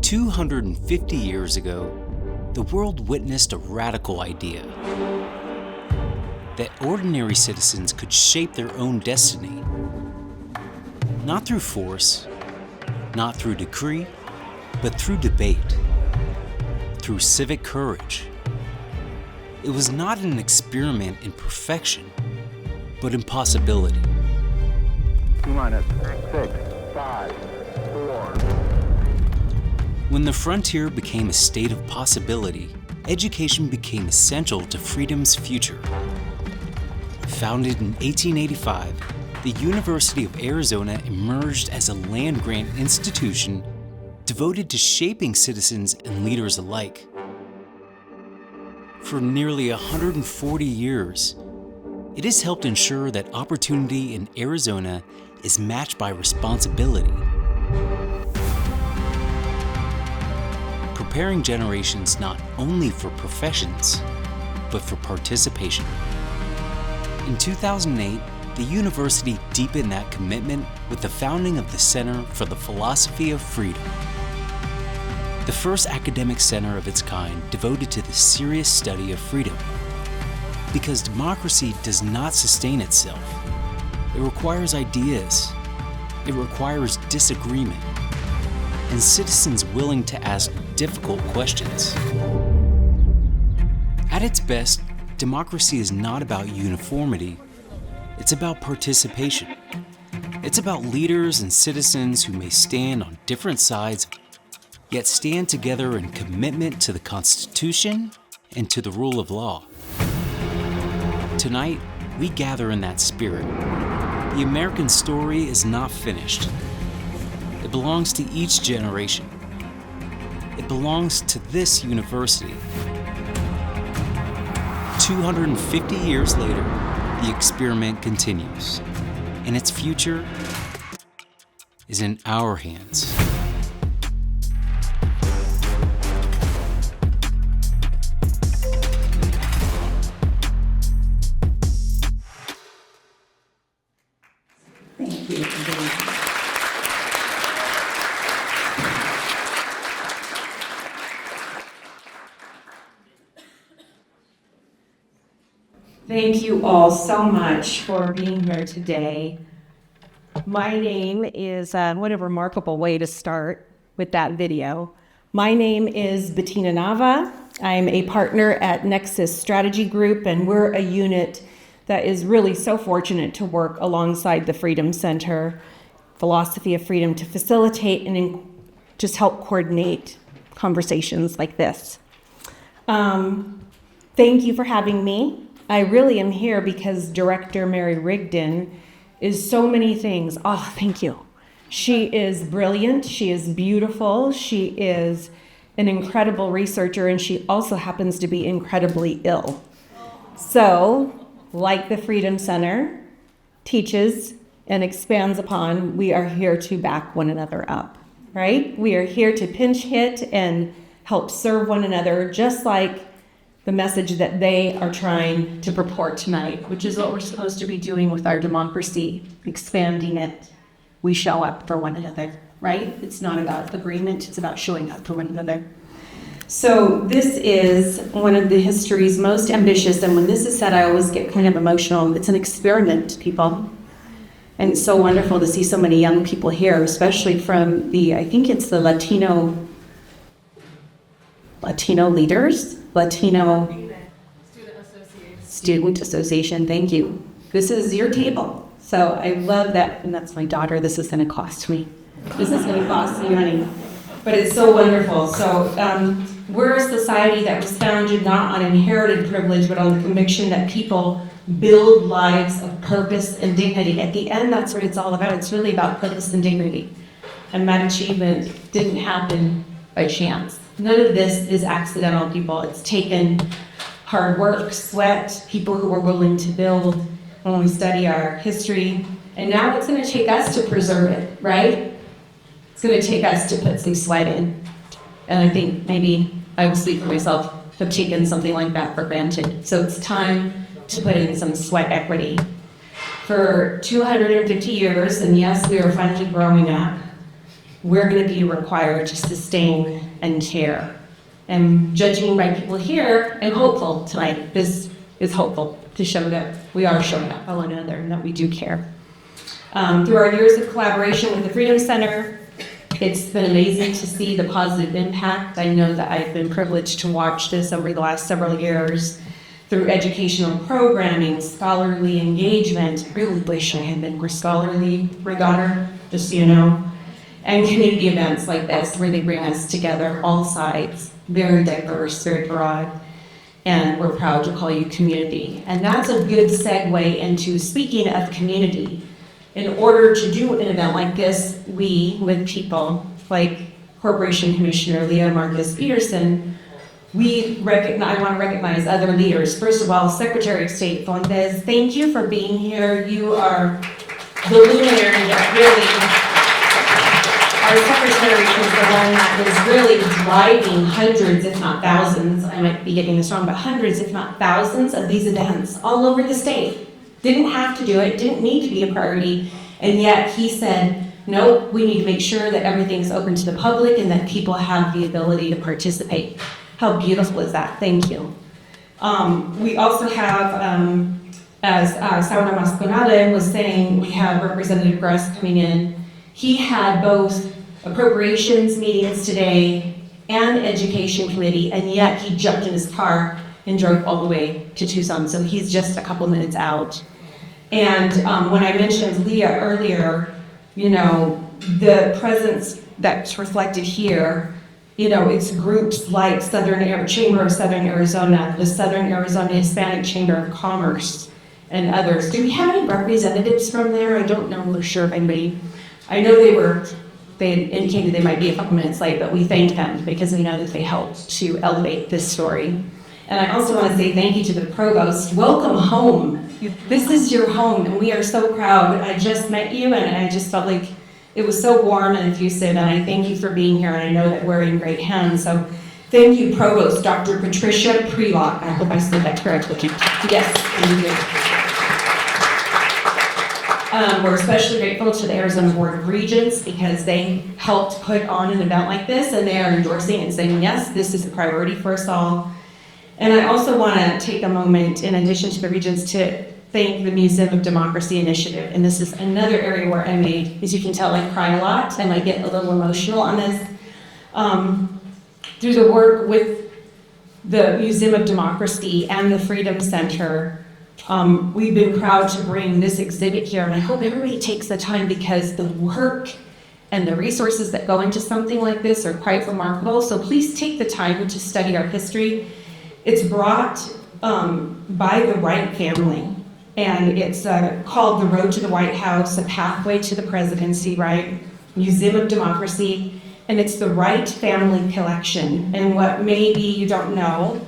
250 years ago, the world witnessed a radical idea that ordinary citizens could shape their own destiny, not through force, not through decree, but through debate, through civic courage. It was not an experiment in perfection, but in possibility. T-minus 6, 5, 4. When the frontier became a state of possibility, education became essential to freedom's future. Founded in 1885, the University of Arizona emerged as a land-grant institution devoted to shaping citizens and leaders alike. For nearly 140 years, it has helped ensure that opportunity in Arizona is matched by responsibility, preparing generations not only for professions, but for participation. In 2008, the university deepened that commitment with the founding of the Center for the Philosophy of Freedom, the first academic center of its kind devoted to the serious study of freedom. Because democracy does not sustain itself. It requires ideas. It requires disagreement, and citizens willing to ask difficult questions. At its best, democracy is not about uniformity. It's about participation. It's about leaders and citizens who may stand on different sides, yet stand together in commitment to the Constitution and to the rule of law. Tonight, we gather in that spirit. The American story is not finished. It belongs to each generation. It belongs to this university. 250 years later, the experiment continues, and its future is in our hands. Thank you. Thank you all so much for being here today. My name is, what a remarkable way to start with that video. My name is Bettina Nava. I'm a partner at Nexus Strategy Group, and we're a unit that is really so fortunate to work alongside the Freedom Center, Philosophy of Freedom, to facilitate and just help coordinate conversations like this. Thank you for having me. I really am here because Director Mary Rigdon is so many things. Oh, thank you. She is brilliant. She is beautiful. She is an incredible researcher, and she also happens to be incredibly ill. So, like the Freedom Center teaches and expands upon, we are here to back one another up, right? We are here to pinch hit and help serve one another, just like the message that they are trying to purport tonight, which is what we're supposed to be doing with our democracy, expanding it. We show up for one another, right? It's not about agreement, it's about showing up for one another. So this is one of the history's most ambitious, and when this is said, I always get kind of emotional. It's an experiment, people. And it's so wonderful to see so many young people here, especially from I think it's the Latino leaders, Student Association, thank you. This is your table. So I love that, and that's my daughter. This is gonna cost me. This is gonna cost me money. But it's so wonderful. So we're a society that was founded not on inherited privilege, but on the conviction that people build lives of purpose and dignity. At the end, that's what it's all about. It's really about purpose and dignity. And that achievement didn't happen by chance. None of this is accidental, people. It's taken hard work, sweat, people who are willing to build when we study our history. And now it's going to take us to preserve it, right? It's going to take us to put some sweat in. And I think maybe I will speak for myself, have taken something like that for granted. So it's time to put in some sweat equity. For 250 years, and yes, we are finally growing up, we're going to be required to sustain and care. And judging by people here, I'm hopeful tonight. This is hopeful to show that we are showing up for one another and that we do care. Through our years of collaboration with the Freedom Center, it's been amazing to see the positive impact. I know that I've been privileged to watch this over the last several years through educational programming, scholarly engagement. I really wish I had been more scholarly, Regatta, just so you know, and community events like this where they bring us together, all sides, very diverse, very broad, and we're proud to call you community. And that's a good segue into speaking of community. In order to do an event like this, we, with people like Corporation Commissioner Leah Marcus Peterson, I want to recognize other leaders. First of all, Secretary of State Fuentes, thank you for being here. You are the luminary that really, our secretary is the one that is really driving hundreds, if not thousands, I might be getting this wrong, but hundreds, if not thousands of these events all over the state. Didn't have to do it, didn't need to be a priority, and yet he said, no, we need to make sure that everything's open to the public and that people have the ability to participate. How beautiful is that? Thank you. We also have, as Saura Masconale was saying, we have Representative Gress coming in. He had both appropriations meetings today and education committee, and yet he jumped in his car and drove all the way to Tucson, so he's just a couple minutes out. And when I mentioned Leah earlier, you know, the presence that's reflected here, you know, it's groups like Chamber of Southern Arizona, the Southern Arizona Hispanic Chamber of Commerce, and others. Do we have any representatives from there? I don't know for sure if anybody. I know they had indicated they might be a couple minutes late, but we thank them because we know that they helped to elevate this story. And I also want to say thank you to the Provost. Welcome home. This is your home, and we are so proud. I just met you, and I just felt like it was so warm and effusive, and I thank you for being here, and I know that we're in great hands. So thank you, Provost Dr. Patricia Prelock. I hope I said that correctly. Yes, thank you. We're especially grateful to the Arizona Board of Regents because they helped put on an event like this, and they are endorsing and saying, yes, this is a priority for us all. And I also want to take a moment, in addition to the Regents, to thank the Museum of Democracy Initiative. And this is another area where I made, as you can tell, I cry a lot and I get a little emotional on this. Through the work with the Museum of Democracy and the Freedom Center, we've been proud to bring this exhibit here. And I hope everybody takes the time because the work and the resources that go into something like this are quite remarkable. So please take the time to study our history. It's brought by the Wright family, and it's called The Road to the White House, A Pathway to the Presidency, right? Museum of Democracy, and it's the Wright family collection. And what maybe you don't know,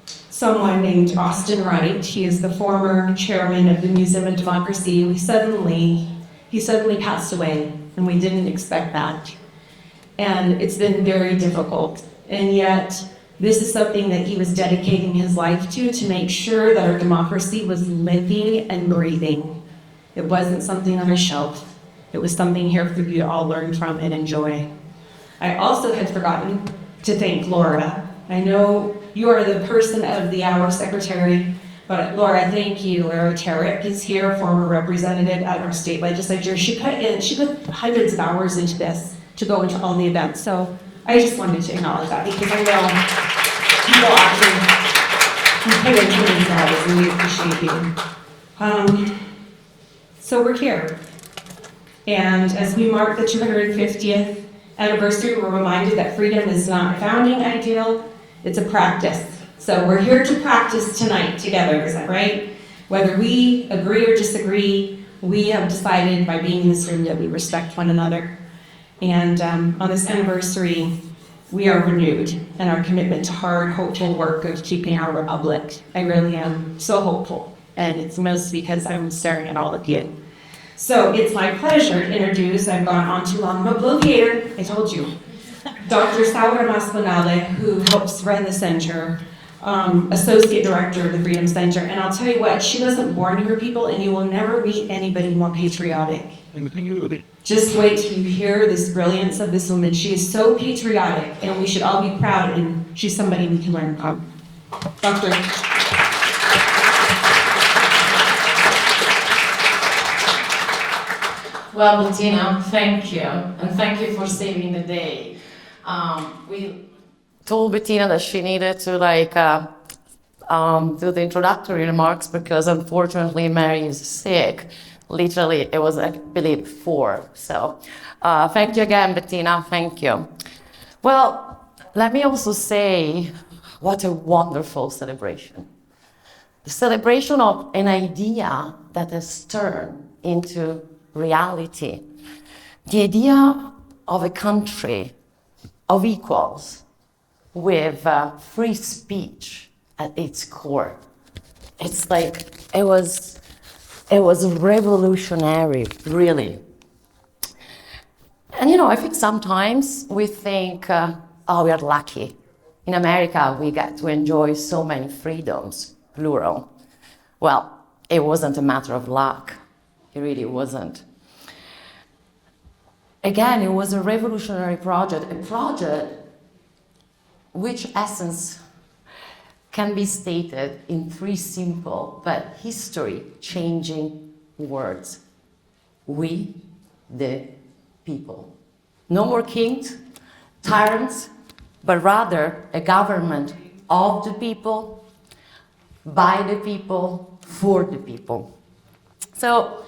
someone named Austin Wright, he is the former chairman of the Museum of Democracy, he suddenly passed away, and we didn't expect that. And it's been very difficult, and yet, this is something that he was dedicating his life to make sure that our democracy was living and breathing. It wasn't something on a shelf. It was something here for you to all learn from and enjoy. I also had forgotten to thank Laura. I know you are the person of the hour, Secretary, but Laura, thank you. Laura Tarek is here, former representative at our state legislature. She put hundreds of hours into this to go into all the events. So I just wanted to acknowledge that because I know people actually pay attention to that, and we appreciate you. So we're here. And as we mark the 250th anniversary, we're reminded that freedom is not a founding ideal, it's a practice. So we're here to practice tonight together, is that right? Whether we agree or disagree, we have decided by being in this room that we respect one another. And on this anniversary, we are renewed in our commitment to hard, hopeful work of keeping our republic. I really am so hopeful, and it's mostly because I'm staring at all of you. So it's my pleasure to introduce, I've gone on too long, I'm a bloviator, I told you, Dr. Saura Masconale, who helps run the center. associate director of the Freedom Center. And I'll tell you what, she wasn't born to her people, and you will never meet anybody more patriotic. Just wait till you hear this brilliance of this woman. She is so patriotic, and we should all be proud, and she's somebody we can learn from. Doctor. Well, Bettina, thank you, and thank you for saving the day. We told Bettina that she needed to do the introductory remarks because unfortunately Mary is sick. Literally, it was, I believe, 4. So thank you again, Bettina, thank you. Well, let me also say, what a wonderful celebration. The celebration of an idea that has turned into reality. The idea of a country of equals with free speech at its core. It's like, it was revolutionary, really. And I think sometimes we think, we are lucky. In America, we get to enjoy so many freedoms, plural. Well, it wasn't a matter of luck. It really wasn't. Again, it was a revolutionary project, a project which essence can be stated in 3 simple but history-changing words. We, the people. No more kings, tyrants, but rather a government of the people, by the people, for the people. So,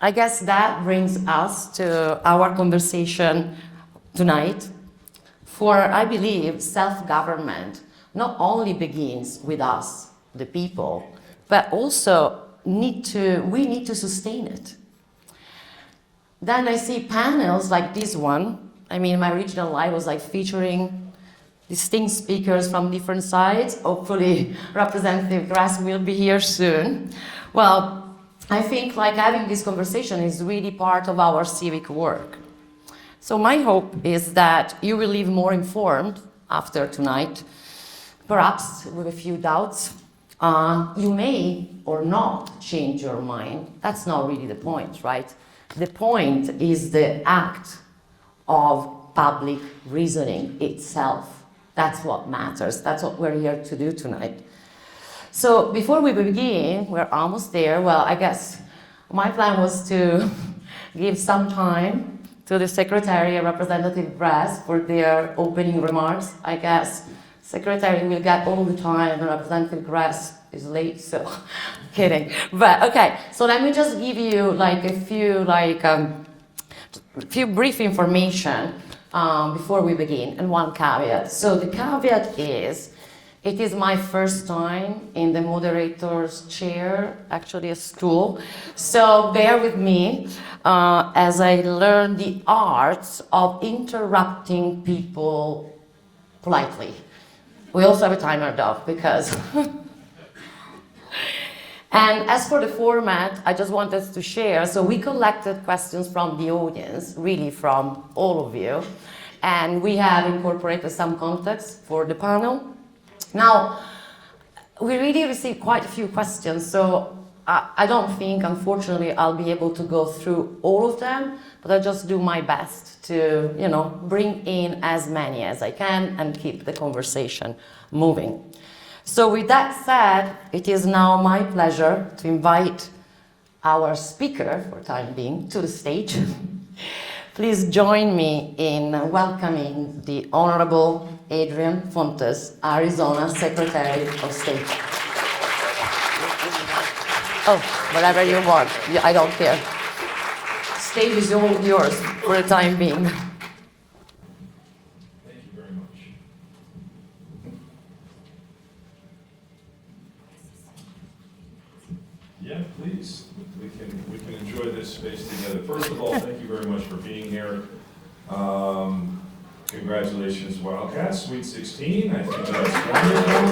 I guess that brings us to our conversation tonight. For I believe self-government not only begins with us, the people, but also we need to sustain it. Then I see panels like this one. I mean, my original live was featuring distinct speakers from different sides. Hopefully, Representative Gress will be here soon. Well, I think having this conversation is really part of our civic work. So my hope is that you will leave more informed after tonight, perhaps with a few doubts. You may or not change your mind. That's not really the point, right? The point is the act of public reasoning itself. That's what matters. That's what we're here to do tonight. So before we begin, we're almost there. Well, I guess my plan was to give some time to the Secretary and Representative Gress for their opening remarks. I guess Secretary will get all the time and Representative Gress is late, so kidding. But okay, so let me just give you a few brief information before we begin, and one caveat. So the caveat is, it is my first time in the moderator's chair, actually a stool. So bear with me as I learn the arts of interrupting people politely. We also have a timer though, because... And as for the format, I just wanted to share. So we collected questions from the audience, really from all of you. And we have incorporated some context for the panel. Now, we really received quite a few questions, so I don't think, unfortunately, I'll be able to go through all of them, but I'll just do my best to, bring in as many as I can and keep the conversation moving. So with that said, it is now my pleasure to invite our speaker, for the time being, to the stage. Please join me in welcoming the Honorable Adrian Fontes, Arizona Secretary of State. Oh, whatever you want. I don't care. Stage is all yours for the time being. Thank you very much. Yeah, please. We can enjoy this space together. First of all, thank you very much for being here. Congratulations, Wildcats, Sweet 16. I think that's wonderful.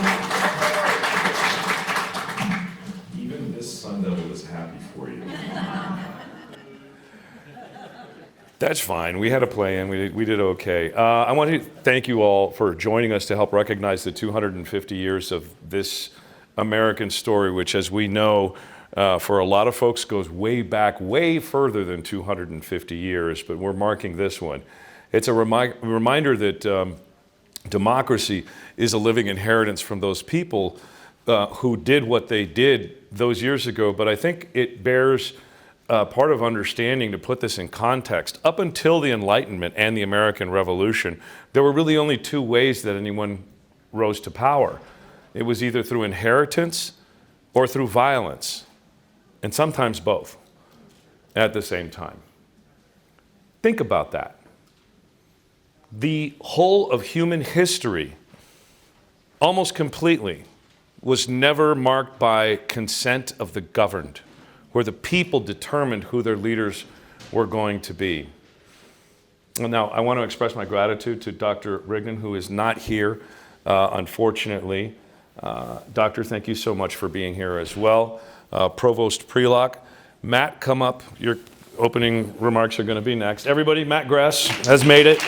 Even this Sun Devil is happy for you. That's fine. We had a plan. We did okay. I want to thank you all for joining us to help recognize the 250 years of this American story, which, as we know, for a lot of folks goes way back, way further than 250 years, but we're marking this one. It's a reminder that democracy is a living inheritance from those people who did what they did those years ago, but I think it bears part of understanding to put this in context. Up until the Enlightenment and the American Revolution, there were really only two ways that anyone rose to power. It was either through inheritance or through violence, and sometimes both at the same time. Think about that. The whole of human history, almost completely, was never marked by consent of the governed, where the people determined who their leaders were going to be. And now, I want to express my gratitude to Dr. Rigdon, who is not here, unfortunately. Doctor, thank you so much for being here as well. Provost Prelock. Matt, come up. Your opening remarks are going to be next. Everybody, Matt Gress has made it.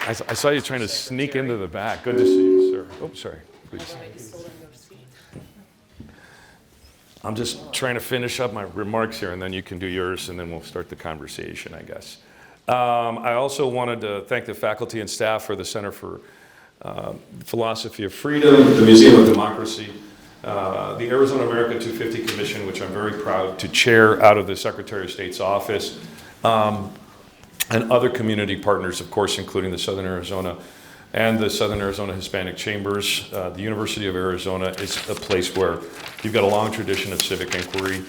I saw you trying to sneak into the back. Good to see you, sir. Oh, sorry. Please. I'm just trying to finish up my remarks here, and then you can do yours, and then we'll start the conversation, I guess. I also wanted to thank the faculty and staff for the Center for Philosophy of Freedom, the Museum of Democracy, the Arizona America 250 Commission, which I'm very proud to chair out of the Secretary of State's office, and other community partners, of course, including the Southern Arizona and the Southern Arizona Hispanic Chambers. The University of Arizona is a place where you've got a long tradition of civic inquiry.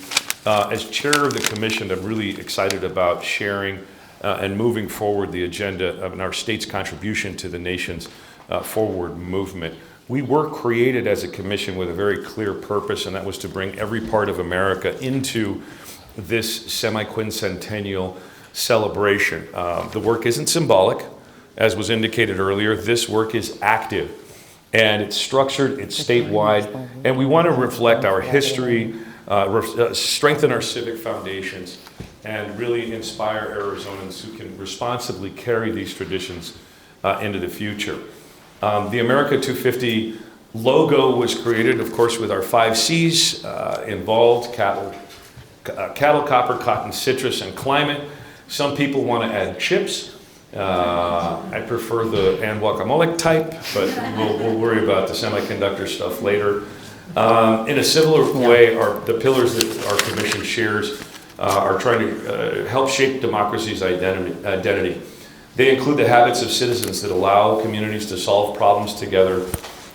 As chair of the commission, I'm really excited about sharing and moving forward the agenda of our state's contribution to the nation's forward movement. We were created as a commission with a very clear purpose, and that was to bring every part of America into this semi-quincentennial celebration. The work isn't symbolic, as was indicated earlier. This work is active, and it's structured, it's statewide, and we want to reflect our history, strengthen our civic foundations, and really inspire Arizonans who can responsibly carry these traditions into the future. The America 250 logo was created, of course, with our 5 C's involved: cattle, copper, cotton, citrus, and climate. Some people want to add chips. I prefer the and guacamole type, but we'll worry about the semiconductor stuff later. In a similar way, the pillars that our commission shares are trying to help shape democracy's identity. They include the habits of citizens that allow communities to solve problems together,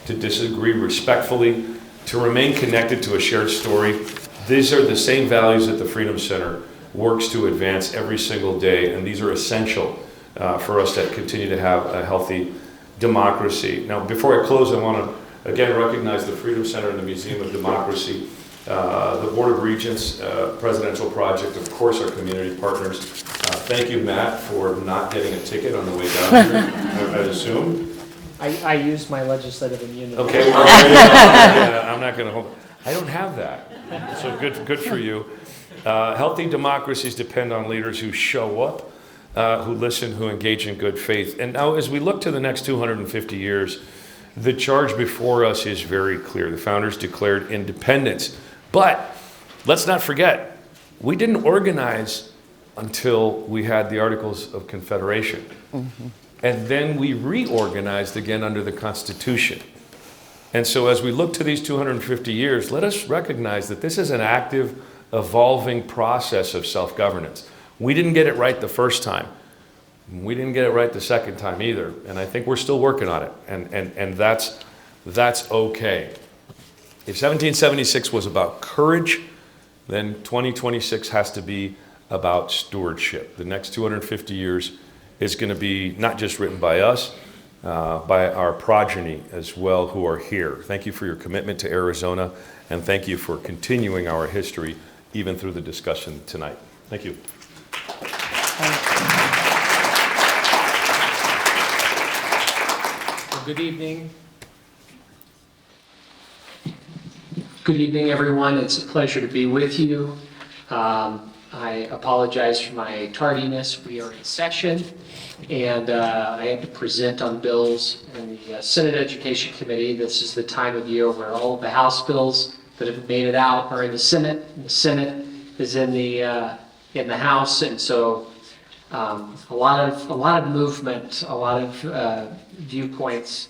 to disagree respectfully, to remain connected to a shared story. These are the same values that the Freedom Center works to advance every single day, and these are essential for us to continue to have a healthy democracy. Now, before I close, I want to again recognize the Freedom Center and the Museum of Democracy, the Board of Regents, Presidential Project, of course, our community partners. Thank you, Matt, for not getting a ticket on the way down here, I assume. I used my legislative immunity. Okay, well, yeah, I'm not going to hold it. I don't have that, so good for you. Healthy democracies depend on leaders who show up, who listen, who engage in good faith. And now, as we look to the next 250 years, the charge before us is very clear. The founders declared independence. But let's not forget, we didn't organize until we had the Articles of Confederation. Mm-hmm. And then we reorganized again under the Constitution. And so as we look to these 250 years, let us recognize that this is an active, evolving process of self-governance. We didn't get it right the first time. We didn't get it right the second time either. And I think we're still working on it. And that's okay. If 1776 was about courage, then 2026 has to be about stewardship. The next 250 years is going to be not just written by us, by our progeny as well who are here. Thank you for your commitment to Arizona, and thank you for continuing our history even through the discussion tonight. Thank you. Well, good evening. Good evening, everyone. It's a pleasure to be with you. I apologize for my tardiness. We are in session, and I had to present on bills in the Senate Education Committee. This is the time of year where all of the House bills that have made it out are in the Senate, and the Senate is in the House, and so a lot of movement, a lot of viewpoints,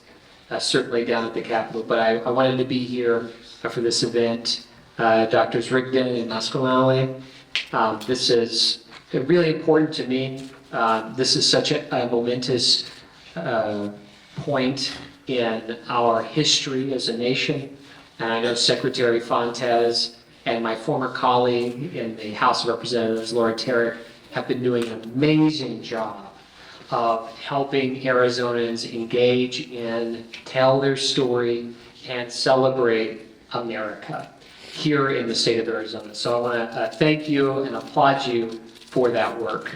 certainly down at the Capitol. But I wanted to be here for this event. Drs. Rigdon and Masconale. This is really important to me. This is such a momentous point in our history as a nation. And I know Secretary Fontes and my former colleague in the House of Representatives, Laura Tarrant, have been doing an amazing job of helping Arizonans engage in, tell their story, and celebrate America here in the state of Arizona. So I want to thank you and applaud you for that work.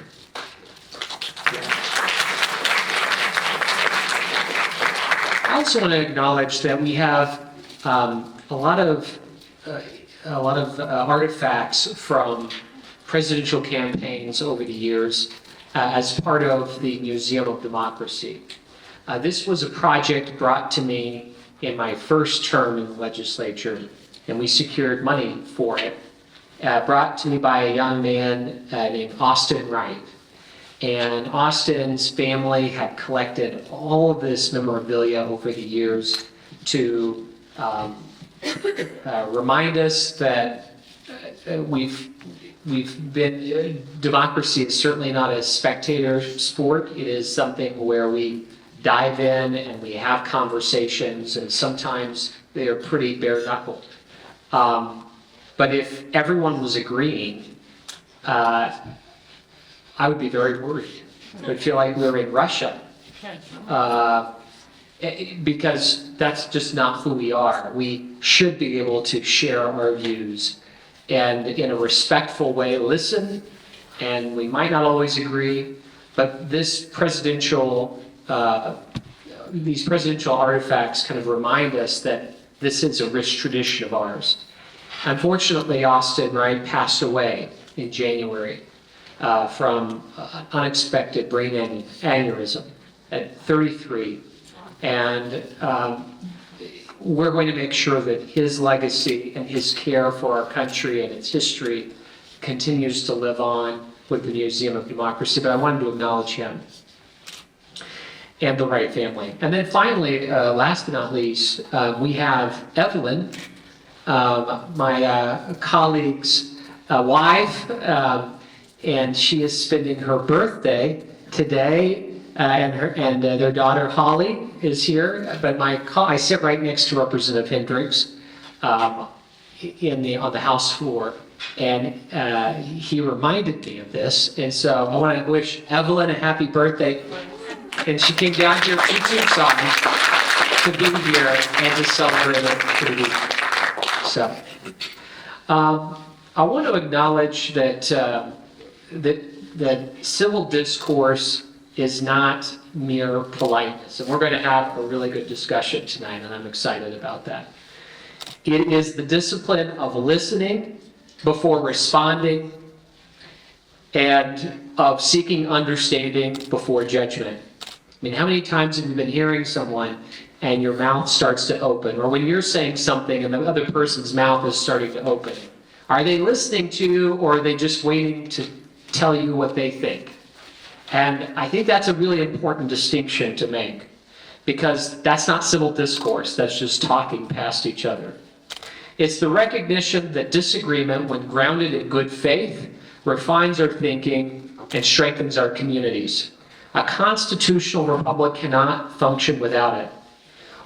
I also want to acknowledge that we have a lot of artifacts from presidential campaigns over the years as part of the Museum of Democracy. This was a project brought to me in my first term in the legislature, and we secured money for it, brought to me by a young man named Austin Wright. And Austin's family had collected all of this memorabilia over the years to remind us that democracy is certainly not a spectator sport. It is something where we dive in and we have conversations, and sometimes they are pretty bare knuckled. But if everyone was agreeing, I would be very worried. I would feel like we were in Russia. Because that's just not who we are. We should be able to share our views and in a respectful way listen, and we might not always agree, but these presidential artifacts kind of remind us that this is a rich tradition of ours. Unfortunately, Austin Wright passed away in January from unexpected brain aneurysm at 33. And we're going to make sure that his legacy and his care for our country and its history continues to live on with the Museum of Democracy. But I wanted to acknowledge him and the Wright family. And then finally, last but not least, we have Evelyn, my colleague's wife, and she is spending her birthday today. And their daughter Holly is here, but I sit right next to Representative Hendricks on the House floor, and he reminded me of this, and so I want to wish Evelyn a happy birthday. And she came down here 2 times to be here and to celebrate it with you. So I want to acknowledge that that civil discourse is not mere politeness. And we're going to have a really good discussion tonight, and I'm excited about that. It is the discipline of listening before responding and of seeking understanding before judgment. I mean, how many times have you been hearing someone and your mouth starts to open, or when you're saying something and the other person's mouth is starting to open? Are they listening to you, or are they just waiting to tell you what they think? And I think that's a really important distinction to make, because that's not civil discourse, that's just talking past each other. It's the recognition that disagreement, when grounded in good faith, refines our thinking and strengthens our communities. A constitutional republic cannot function without it.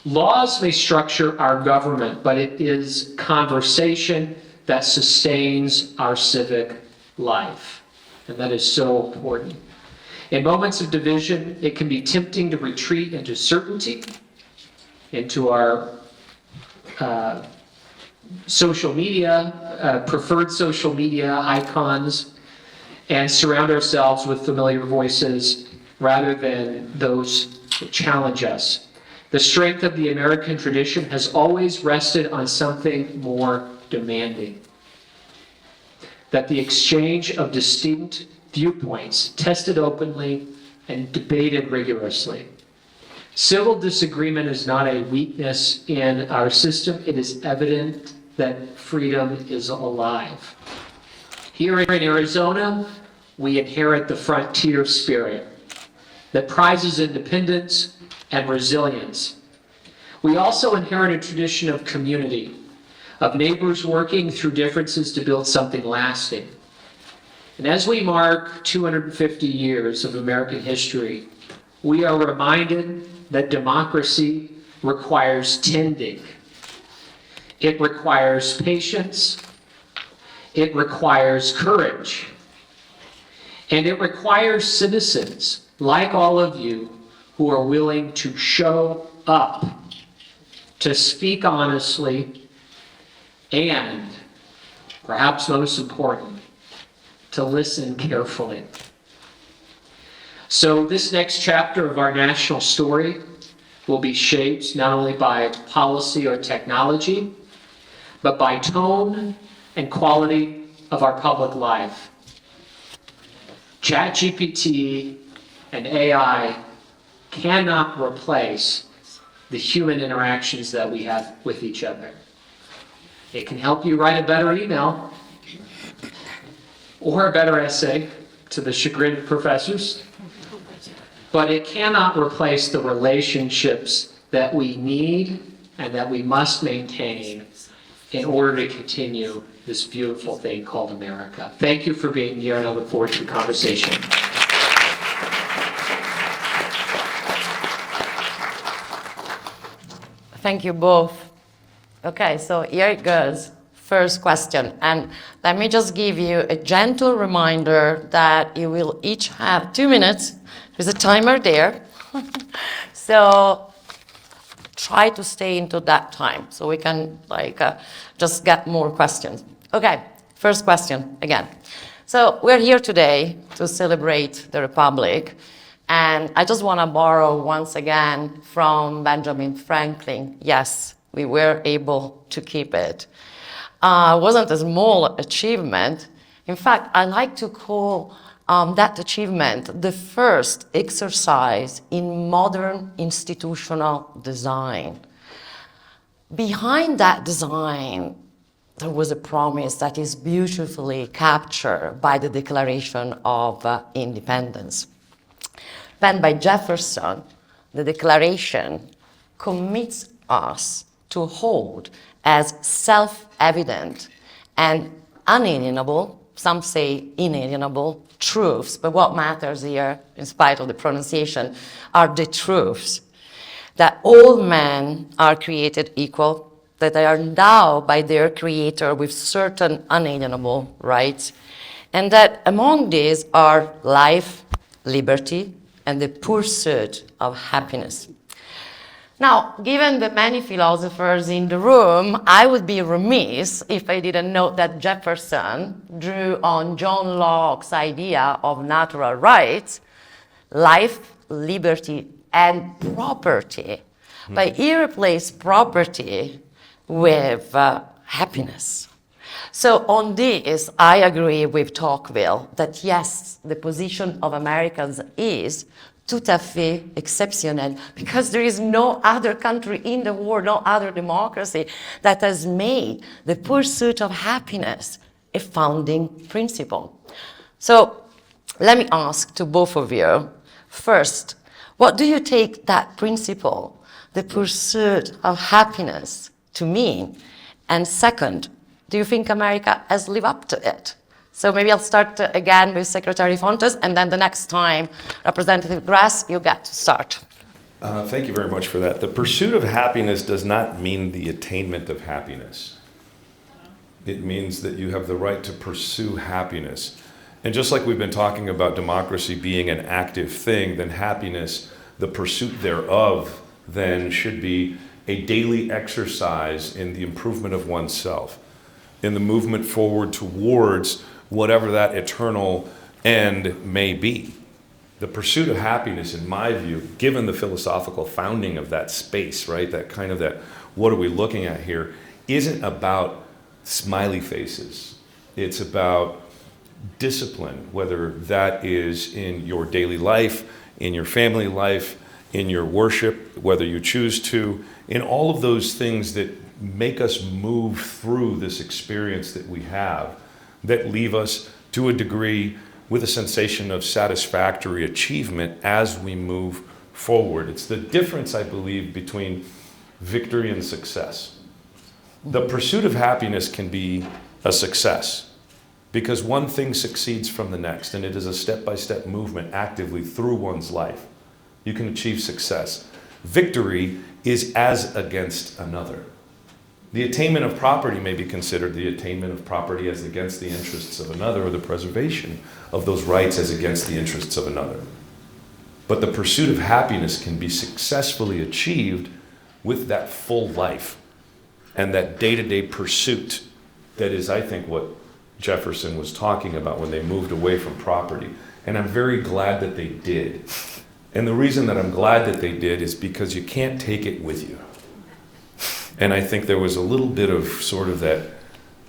Laws may structure our government, but it is conversation that sustains our civic life. And that is so important. In moments of division, it can be tempting to retreat into certainty, into our social media, preferred social media icons, and surround ourselves with familiar voices rather than those that challenge us. The strength of the American tradition has always rested on something more demanding. That the exchange of distinct viewpoints, tested openly and debated rigorously. Civil disagreement is not a weakness in our system. It is evident that freedom is alive. Here in Arizona, we inherit the frontier spirit that prizes independence and resilience. We also inherit a tradition of community, of neighbors working through differences to build something lasting. And as we mark 250 years of American history, we are reminded that democracy requires tending. It requires patience. It requires courage. And it requires citizens like all of you who are willing to show up, to speak honestly, and, perhaps most important, to listen carefully. So this next chapter of our national story will be shaped not only by policy or technology, but by tone and quality of our public life. ChatGPT and AI cannot replace the human interactions that we have with each other. It can help you write a better email or a better essay, to the chagrin of professors, but it cannot replace the relationships that we need and that we must maintain in order to continue this beautiful thing called America. Thank you for being here, and I look forward to the conversation. Thank you both. Okay, so here it goes. First question, and let me just give you a gentle reminder that you will each have 2 minutes. There's a timer there. So try to stay into that time so we can just get more questions. Okay, first question again. So we're here today to celebrate the Republic, and I just want to borrow once again from Benjamin Franklin. Yes, we were able to keep it. It wasn't a small achievement. In fact, I like to call that achievement the first exercise in modern institutional design. Behind that design, there was a promise that is beautifully captured by the Declaration of Independence. Penned by Jefferson, the Declaration commits us to hold as self-evident and unalienable, some say inalienable, truths, but what matters here, in spite of the pronunciation, are the truths. That all men are created equal, that they are endowed by their Creator with certain unalienable rights, and that among these are life, liberty, and the pursuit of happiness. Now, given the many philosophers in the room, I would be remiss if I didn't note that Jefferson drew on John Locke's idea of natural rights, life, liberty, and property. But he replaced property with happiness. So on this, I agree with Tocqueville that yes, the position of Americans is tout à fait exceptionnel, because there is no other country in the world, no other democracy that has made the pursuit of happiness a founding principle. So let me ask to both of you, first, what do you take that principle, the pursuit of happiness, to mean? And second, do you think America has lived up to it? So maybe I'll start again with Secretary Fontes, and then the next time, Representative Gress, you get to start. Thank you very much for that. The pursuit of happiness does not mean the attainment of happiness. It means that you have the right to pursue happiness. And just like we've been talking about democracy being an active thing, then happiness, the pursuit thereof, then should be a daily exercise in the improvement of oneself, in the movement forward towards whatever that eternal end may be. the pursuit of happiness, in my view, given the philosophical founding of that space, right, that kind of that, what are we looking at here, isn't about smiley faces. It's about discipline, whether that is in your daily life, in your family life, in your worship, whether you choose to, in all of those things that make us move through this experience that we have, that leave us to a degree with a sensation of satisfactory achievement as we move forward. It's the difference, I believe, between victory and success. The pursuit of happiness can be a success because one thing succeeds from the next, and it is a step-by-step movement actively through one's life. You can achieve success. Victory is as against another. The attainment of property may be considered the attainment of property as against the interests of another, or the preservation of those rights as against the interests of another. But the pursuit of happiness can be successfully achieved with that full life and that day-to-day pursuit that is, I think, what Jefferson was talking about when they moved away from property. And I'm very glad that they did. And the reason that I'm glad that they did is because you can't take it with you. And I think there was a little bit of sort of that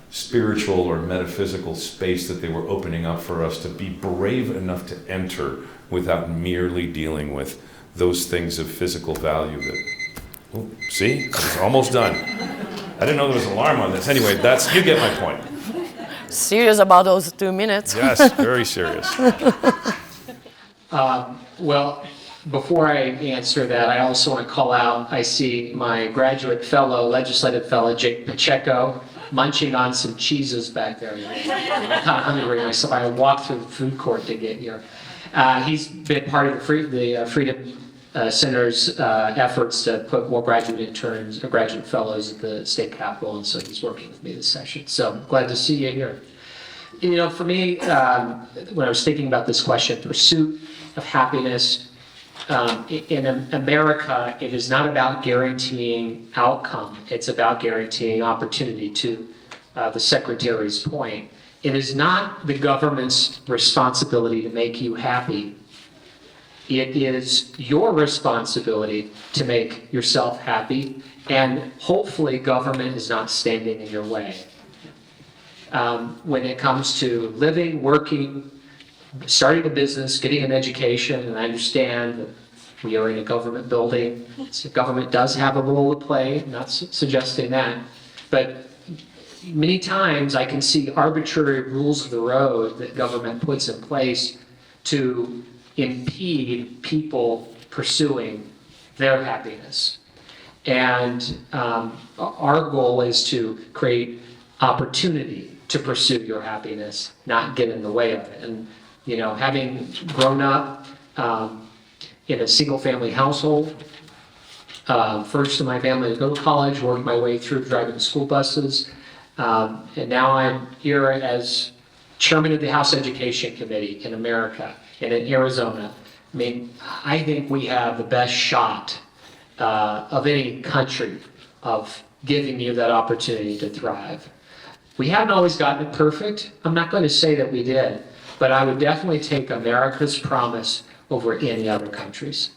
spiritual or metaphysical space that they were opening up for us to be brave enough to enter without merely dealing with those things of physical value that, oh, see, it's almost done. I didn't know there was an alarm on this. Anyway, you get my point. Serious about those 2 minutes? Yes, very serious. Well, before I answer that, I also want to call out, I see my graduate fellow, legislative fellow, Jake Pacheco, munching on some cheeses back there. I'm not hungry myself. I walked through the food court to get here. He's been part of the Freedom Center's efforts to put more graduate interns or graduate fellows at the state capitol, and so he's working with me this session. So I'm glad to see you here. You know, for me, when I was thinking about this question, pursuit of happiness, in America, it is not about guaranteeing outcome. It's about guaranteeing opportunity, to the Secretary's point. It is not the government's responsibility to make you happy. It is your responsibility to make yourself happy, and hopefully government is not standing in your way. When it comes to living, working, starting a business, getting an education, and I understand that we are in a government building, so government does have a role to play, I'm not suggesting that, but many times I can see arbitrary rules of the road that government puts in place to impede people pursuing their happiness. And our goal is to create opportunity to pursue your happiness, not get in the way of it. And you know, having grown up in a single-family household, first in my family to go to college, worked my way through driving school buses, and now I'm here as chairman of the House Education Committee in America and in Arizona. I mean, I think we have the best shot of any country of giving you that opportunity to thrive. We haven't always gotten it perfect. I'm not going to say that we did, but I would definitely take America's promise over any other countries.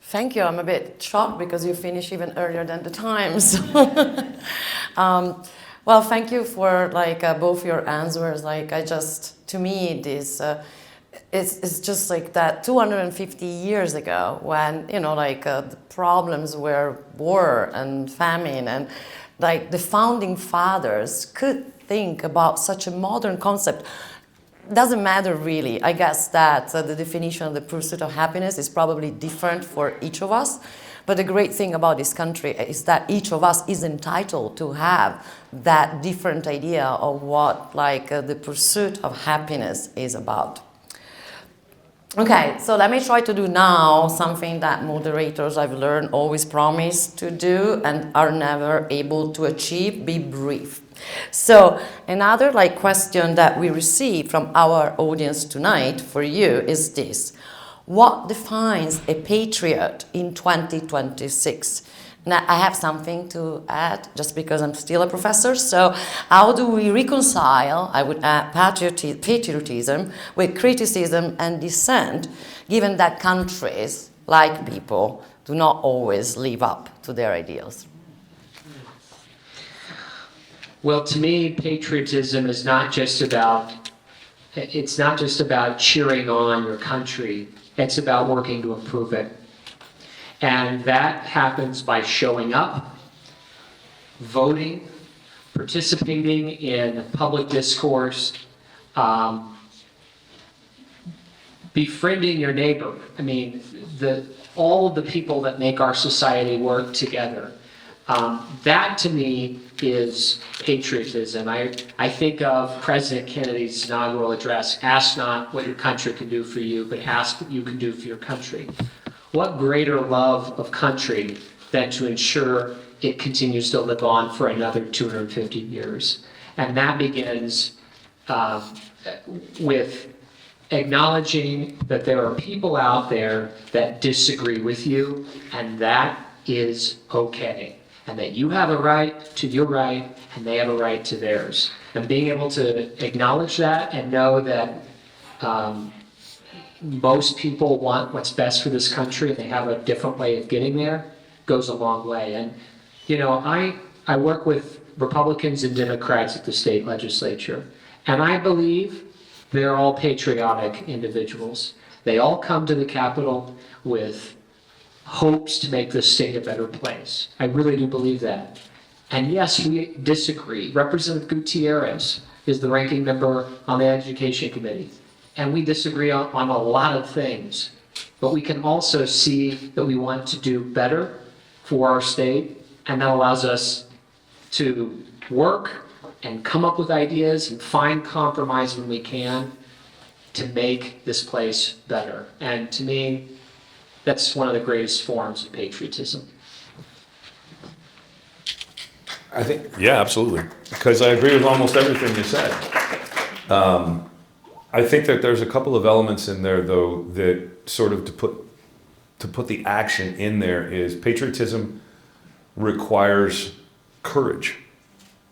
Thank you. I'm a bit shocked because you finished even earlier than the times. Well, thank you for both your answers. To me, this it's just like that 250 years ago when the problems were war and famine, and the founding fathers could think about such a modern concept. Doesn't matter really. I guess that the definition of the pursuit of happiness is probably different for each of us. But the great thing about this country is that each of us is entitled to have that different idea of what the pursuit of happiness is about. Okay, so let me try to do now something that moderators, I've learned, always promise to do and are never able to achieve: be brief. So another question that we receive from our audience tonight for you is this: what defines a patriot in 2026? Now, I have something to add, just because I'm still a professor. So how do we reconcile, I would add, patriotism with criticism and dissent, given that countries, like people, do not always live up to their ideals? Well, to me, patriotism is not just about, it's not just about cheering on your country. It's about working to improve it. And that happens by showing up, voting, participating in public discourse, befriending your neighbor. I mean, all of the people that make our society work together. That to me is patriotism. I think of President Kennedy's inaugural address, ask not what your country can do for you, but ask what you can do for your country. What greater love of country than to ensure it continues to live on for another 250 years? And that begins with acknowledging that there are people out there that disagree with you, and that is okay. And that you have a right to your right, and they have a right to theirs. And being able to acknowledge that and know that most people want what's best for this country and they have a different way of getting there goes a long way. And, you know, I work with Republicans and Democrats at the state legislature, and I believe they're all patriotic individuals. They all come to the Capitol with hopes to make this state a better place. I really do believe that. And yes, we disagree. Representative Gutierrez is the ranking member on the Education Committee. And we disagree on a lot of things, but we can also see that we want to do better for our state, and that allows us to work and come up with ideas and find compromise when we can to make this place better. And to me, that's one of the greatest forms of patriotism. I think, yeah, absolutely. Because I agree with almost everything you said. I think that there's a couple of elements in there, though, that sort of to put the action in there is patriotism requires courage.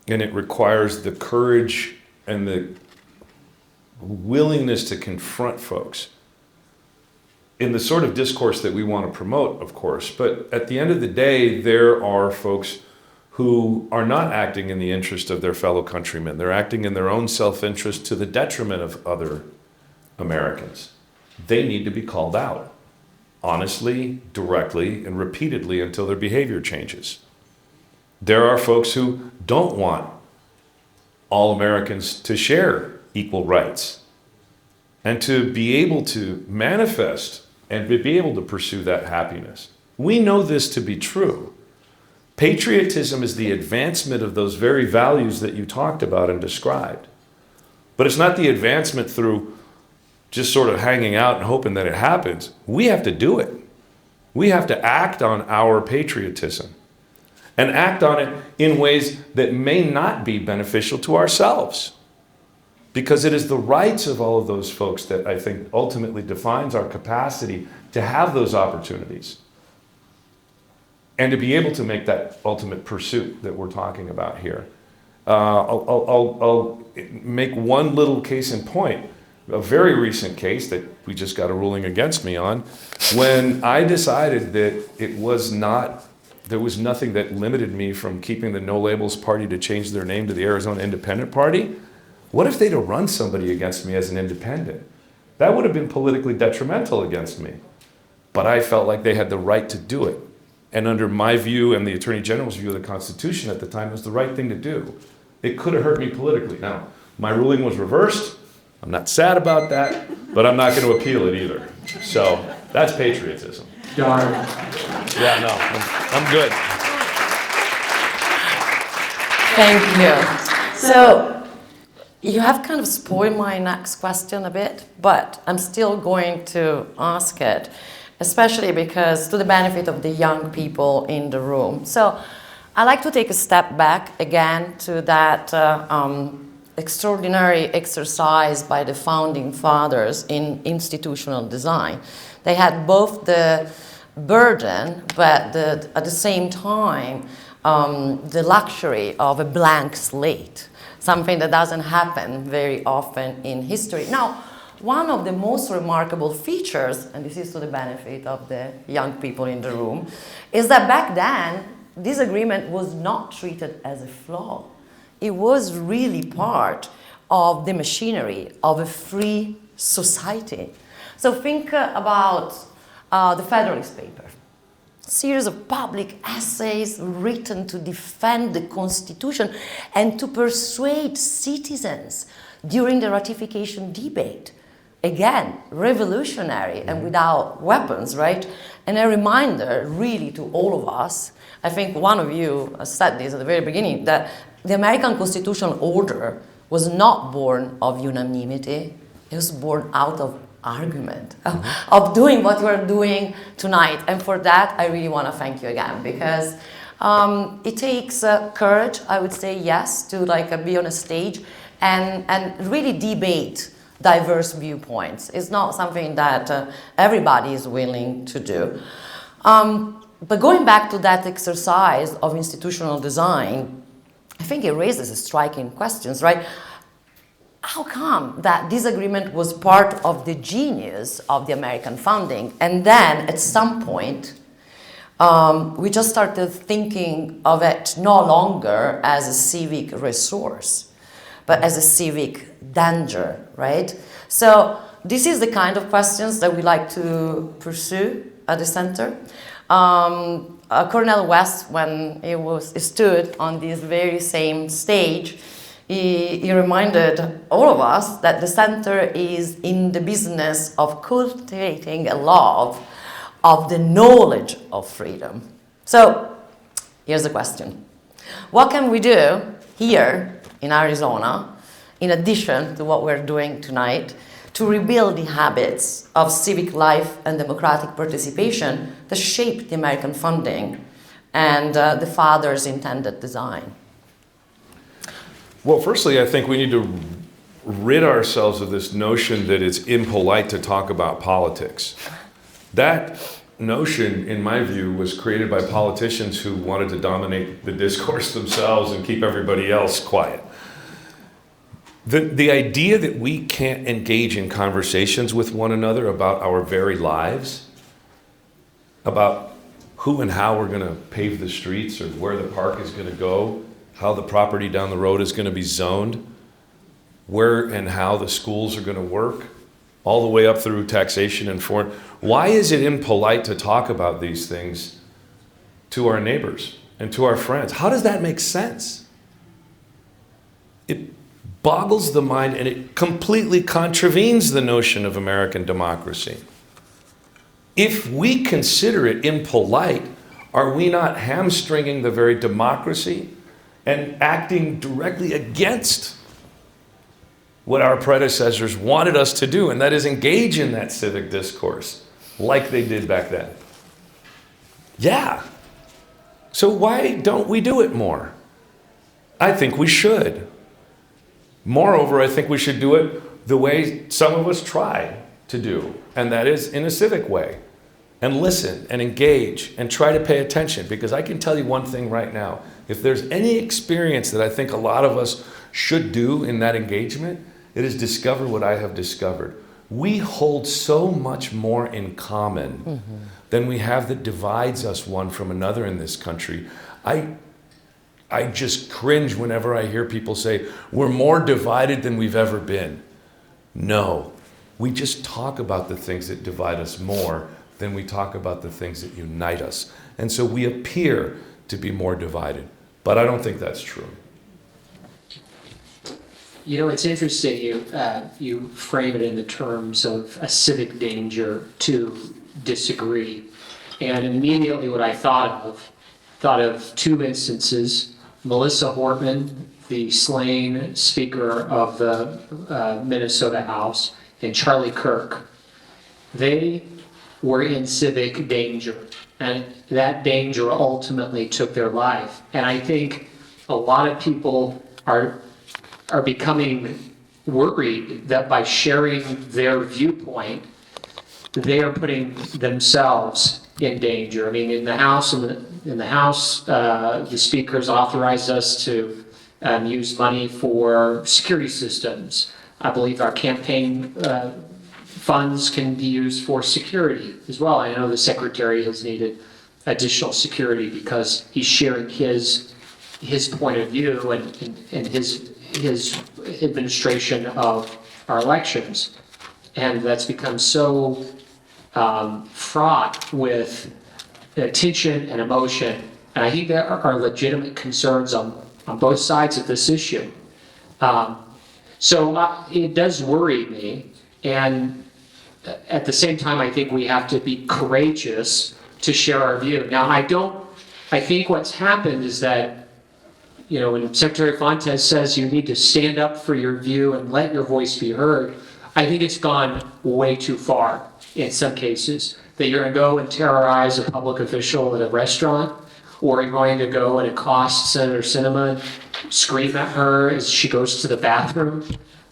And it requires the courage and the willingness to confront folks in the sort of discourse that we want to promote, of course. But at the end of the day, there are folks who are not acting in the interest of their fellow countrymen. They're acting in their own self-interest to the detriment of other Americans. They need to be called out, honestly, directly, and repeatedly until their behavior changes. There are folks who don't want all Americans to share equal rights and to be able to manifest and be able to pursue that happiness. We know this to be true. Patriotism is the advancement of those very values that you talked about and described. But it's not the advancement through just sort of hanging out and hoping that it happens. We have to do it. We have to act on our patriotism and act on it in ways that may not be beneficial to ourselves. Because it is the rights of all of those folks that I think ultimately defines our capacity to have those opportunities and to be able to make that ultimate pursuit that we're talking about here. I'll make one little case in point, a very recent case that we just got a ruling against me on, when I decided that there was nothing that limited me from keeping the No Labels Party to change their name to the Arizona Independent Party. What if they'd have run somebody against me as an independent? That would have been politically detrimental against me. But I felt like they had the right to do it. And under my view and the Attorney General's view of the Constitution at the time, it was the right thing to do. It could have hurt me politically. Now, my ruling was reversed. I'm not sad about that, but I'm not going to appeal it either. So that's patriotism. Darn. Yeah, no, I'm good. Thank you. So you have kind of spoiled my next question a bit, but I'm still going to ask it, especially because to the benefit of the young people in the room. So I like to take a step back again to that extraordinary exercise by the founding fathers in institutional design. They had both the burden, but at the same time, the luxury of a blank slate, something that doesn't happen very often in history. Now, one of the most remarkable features, and this is to the benefit of the young people in the room, is that back then, this agreement was not treated as a flaw. It was really part of the machinery of a free society. So think about the Federalist Papers. Series of public essays written to defend the Constitution and to persuade citizens during the ratification debate. Again, revolutionary and without weapons, right? And a reminder really to all of us, I think one of you said this at the very beginning, that the American constitutional order was not born of unanimity, it was born out of argument, of doing what we're doing tonight. And for that, I really want to thank you again, because it takes courage, I would say, yes, to be on a stage and really debate diverse viewpoints. It's not something that everybody is willing to do. But going back to that exercise of institutional design, I think it raises striking questions, right? How come that this agreement was part of the genius of the American founding, and then at some point we just started thinking of it no longer as a civic resource, but as a civic danger, right? So this is the kind of questions that we like to pursue at the center. Cornel West, when he stood on this very same stage, he reminded all of us that the center is in the business of cultivating a love of the knowledge of freedom. So here's the question. What can we do here in Arizona, in addition to what we're doing tonight, to rebuild the habits of civic life and democratic participation that shaped the American founding and the founders' intended design? Well, firstly, I think we need to rid ourselves of this notion that it's impolite to talk about politics. That notion, in my view, was created by politicians who wanted to dominate the discourse themselves and keep everybody else quiet. The idea that we can't engage in conversations with one another about our very lives, about who and how we're going to pave the streets or where the park is going to go, how the property down the road is going to be zoned, where and how the schools are going to work, all the way up through taxation and foreign. Why is it impolite to talk about these things to our neighbors and to our friends? How does that make sense? It boggles the mind, and it completely contravenes the notion of American democracy. If we consider it impolite, are we not hamstringing the very democracy and acting directly against what our predecessors wanted us to do, and that is engage in that civic discourse like they did back then? Yeah. So why don't we do it more? I think we should. Moreover, I think we should do it the way some of us try to do, and that is in a civic way, and listen and engage and try to pay attention. Because I can tell you one thing right now, if there's any experience that I think a lot of us should do in that engagement, it is discover what I have discovered. We hold so much more in common than we have that divides us one from another in this country. I just cringe whenever I hear people say, we're more divided than we've ever been. No, we just talk about the things that divide us more than we talk about the things that unite us. And so we appear to be more divided, but I don't think that's true. You know, it's interesting, you frame it in the terms of a civic danger to disagree. And immediately what I thought of two instances. Melissa Hortman, the slain Speaker of the Minnesota House, and Charlie Kirk. They were in civic danger, and that danger ultimately took their life. And I think a lot of people are becoming worried that by sharing their viewpoint, they are putting themselves in danger. I mean, in the House, the speakers authorized us to use money for security systems. I believe our campaign funds can be used for security as well. I know the secretary has needed additional security because he's sharing his point of view and his administration of our elections. And that's become so fraught with tension and emotion. And I think there are legitimate concerns on both sides of this issue. So it does worry me. And at the same time, I think we have to be courageous to share our view. Now, I think what's happened is that, you know, when Secretary Fontes says you need to stand up for your view and let your voice be heard, I think it's gone way too far in some cases. That you're going to go and terrorize a public official at a restaurant, or you're going to go and accost Senator Sinema and scream at her as she goes to the bathroom,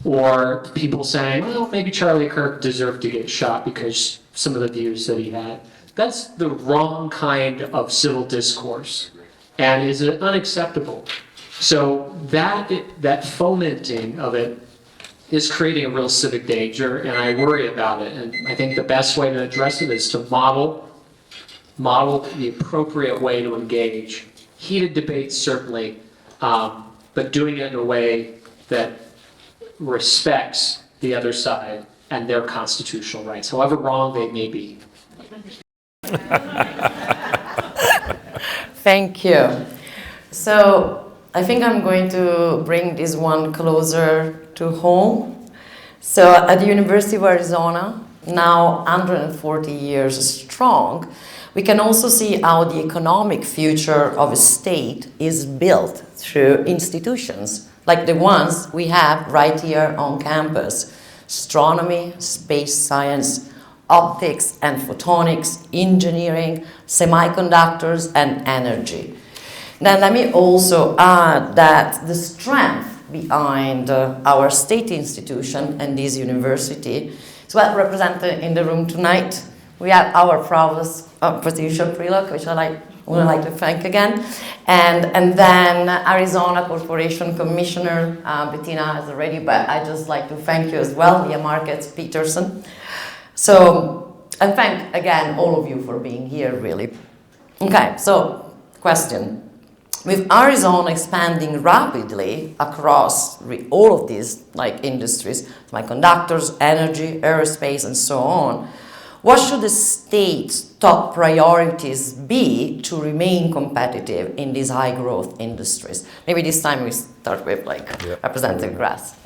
or people saying, well, maybe Charlie Kirk deserved to get shot because some of the views that he had. That's the wrong kind of civil discourse and is unacceptable. So that fomenting of it is creating a real civic danger, and I worry about it. And I think the best way to address it is to model the appropriate way to engage. Heated debates, certainly, but doing it in a way that respects the other side and their constitutional rights, however wrong they may be. Thank you. So I think I'm going to bring this one closer to home. So at the University of Arizona, now 140 years strong, we can also see how the economic future of a state is built through institutions like the ones we have right here on campus: astronomy, space science, optics and photonics, engineering, semiconductors, and energy. Now, let me also add that the strength behind our state institution and this university is well represented in the room tonight. We have our Provost Patricia Prelock, which I would like to thank again, and then Arizona Corporation Commissioner Bettina has already, but I just like to thank you as well, via Marcus Peterson. So, and thank again all of you for being here, really. Okay, so question. With Arizona expanding rapidly across all of these industries, semiconductors, energy, aerospace, and so on, what should the state's top priorities be to remain competitive in these high growth industries? Maybe this time we start with Representative Gress.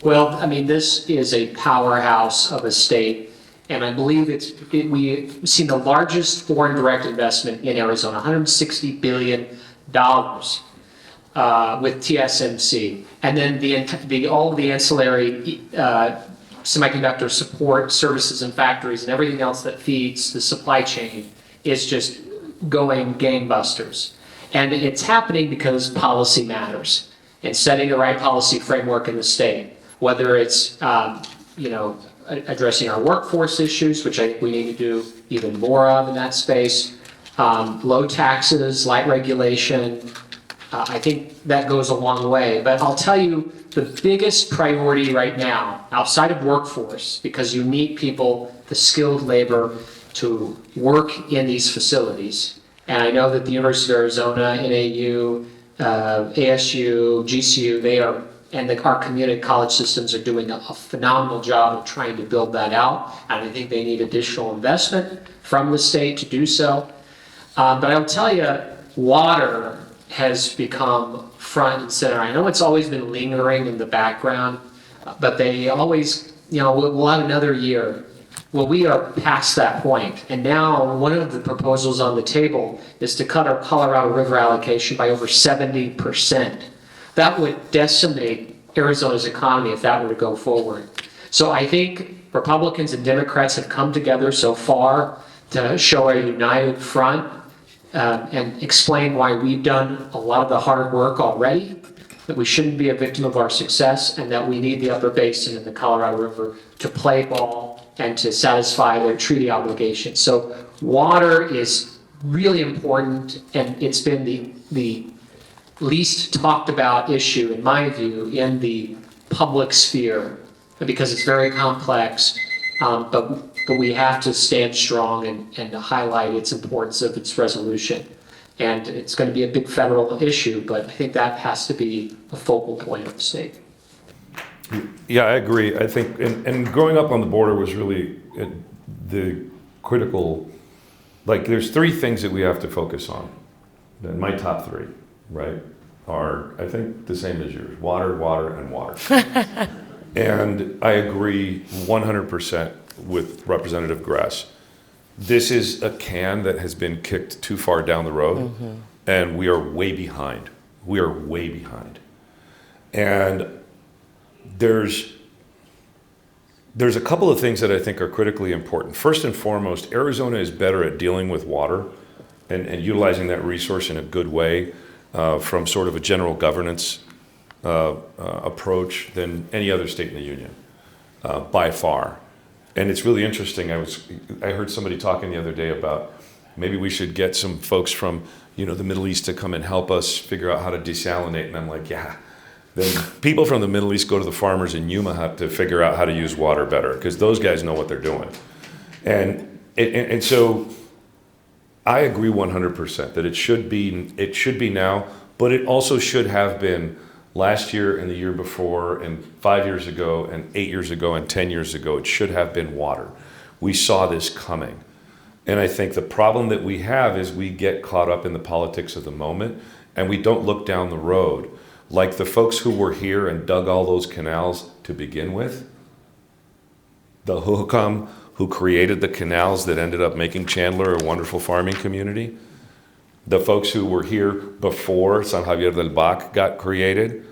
Well, I mean, this is a powerhouse of a state, and I believe we've seen the largest foreign direct investment in Arizona, $160 billion with TSMC, and then all the ancillary semiconductor support services and factories and everything else that feeds the supply chain is just going gangbusters. And it's happening because policy matters and setting the right policy framework in the state, whether it's addressing our workforce issues, which I think we need to do even more of in that space, low taxes, light regulation. I think that goes a long way. But I'll tell you, the biggest priority right now, outside of workforce, because you need people, the skilled labor, to work in these facilities. And I know that the University of Arizona, NAU, ASU, GCU, our community college systems are doing a phenomenal job of trying to build that out. And I think they need additional investment from the state to do so. But I'll tell you, water has become front and center. I know it's always been lingering in the background, but they always, we'll have another year. Well, we are past that point. And now one of the proposals on the table is to cut our Colorado River allocation by over 70%. That would decimate Arizona's economy if that were to go forward. So I think Republicans and Democrats have come together so far to show a united front and explain why we've done a lot of the hard work already, that we shouldn't be a victim of our success, and that we need the Upper Basin and the Colorado River to play ball and to satisfy their treaty obligations. So water is really important, and it's been the least talked about issue, in my view, in the public sphere, because it's very complex, but we have to stand strong and highlight its importance of its resolution. And it's going to be a big federal issue, but I think that has to be a focal point of the state. Yeah, I agree. I think, and growing up on the border was really the critical, like there's three things that we have to focus on. And my top three, right, are, I think, the same as yours: water, water, and water. And I agree 100% with Representative Gress. This is a can that has been kicked too far down the road, and we are way behind. We are way behind. And there's a couple of things that I think are critically important. First and foremost, Arizona is better at dealing with water and utilizing that resource in a good way from sort of a general governance approach than any other state in the union, by far. And it's really interesting. I heard somebody talking the other day about maybe we should get some folks from the Middle East to come and help us figure out how to desalinate. And I'm like, yeah. Then people from the Middle East go to the farmers in Yuma to figure out how to use water better, because those guys know what they're doing. And so I agree 100% that it should be now, but it also should have been last year and the year before and 5 years ago and 8 years ago and 10 years ago. It should have been water. We saw this coming. And I think the problem that we have is we get caught up in the politics of the moment and we don't look down the road. Like the folks who were here and dug all those canals to begin with, the Hohokam who created the canals that ended up making Chandler a wonderful farming community, the folks who were here before San Javier del Bac got created,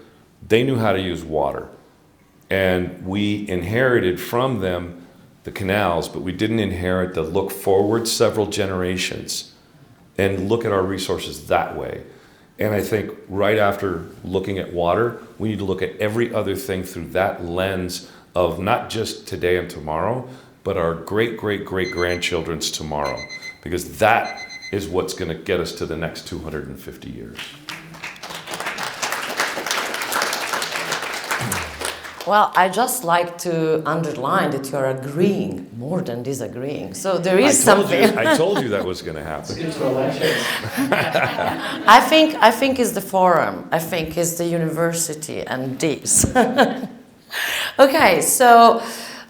they knew how to use water. And we inherited from them the canals, but we didn't inherit the look forward several generations and look at our resources that way. And I think right after looking at water, we need to look at every other thing through that lens of not just today and tomorrow, but our great, great, great grandchildren's tomorrow, because that is what's going to get us to the next 250 years. Well, I just like to underline that you're agreeing more than disagreeing. So there is something. I told you that was going to happen. I think it's the forum. I think it's the university and this. Okay, so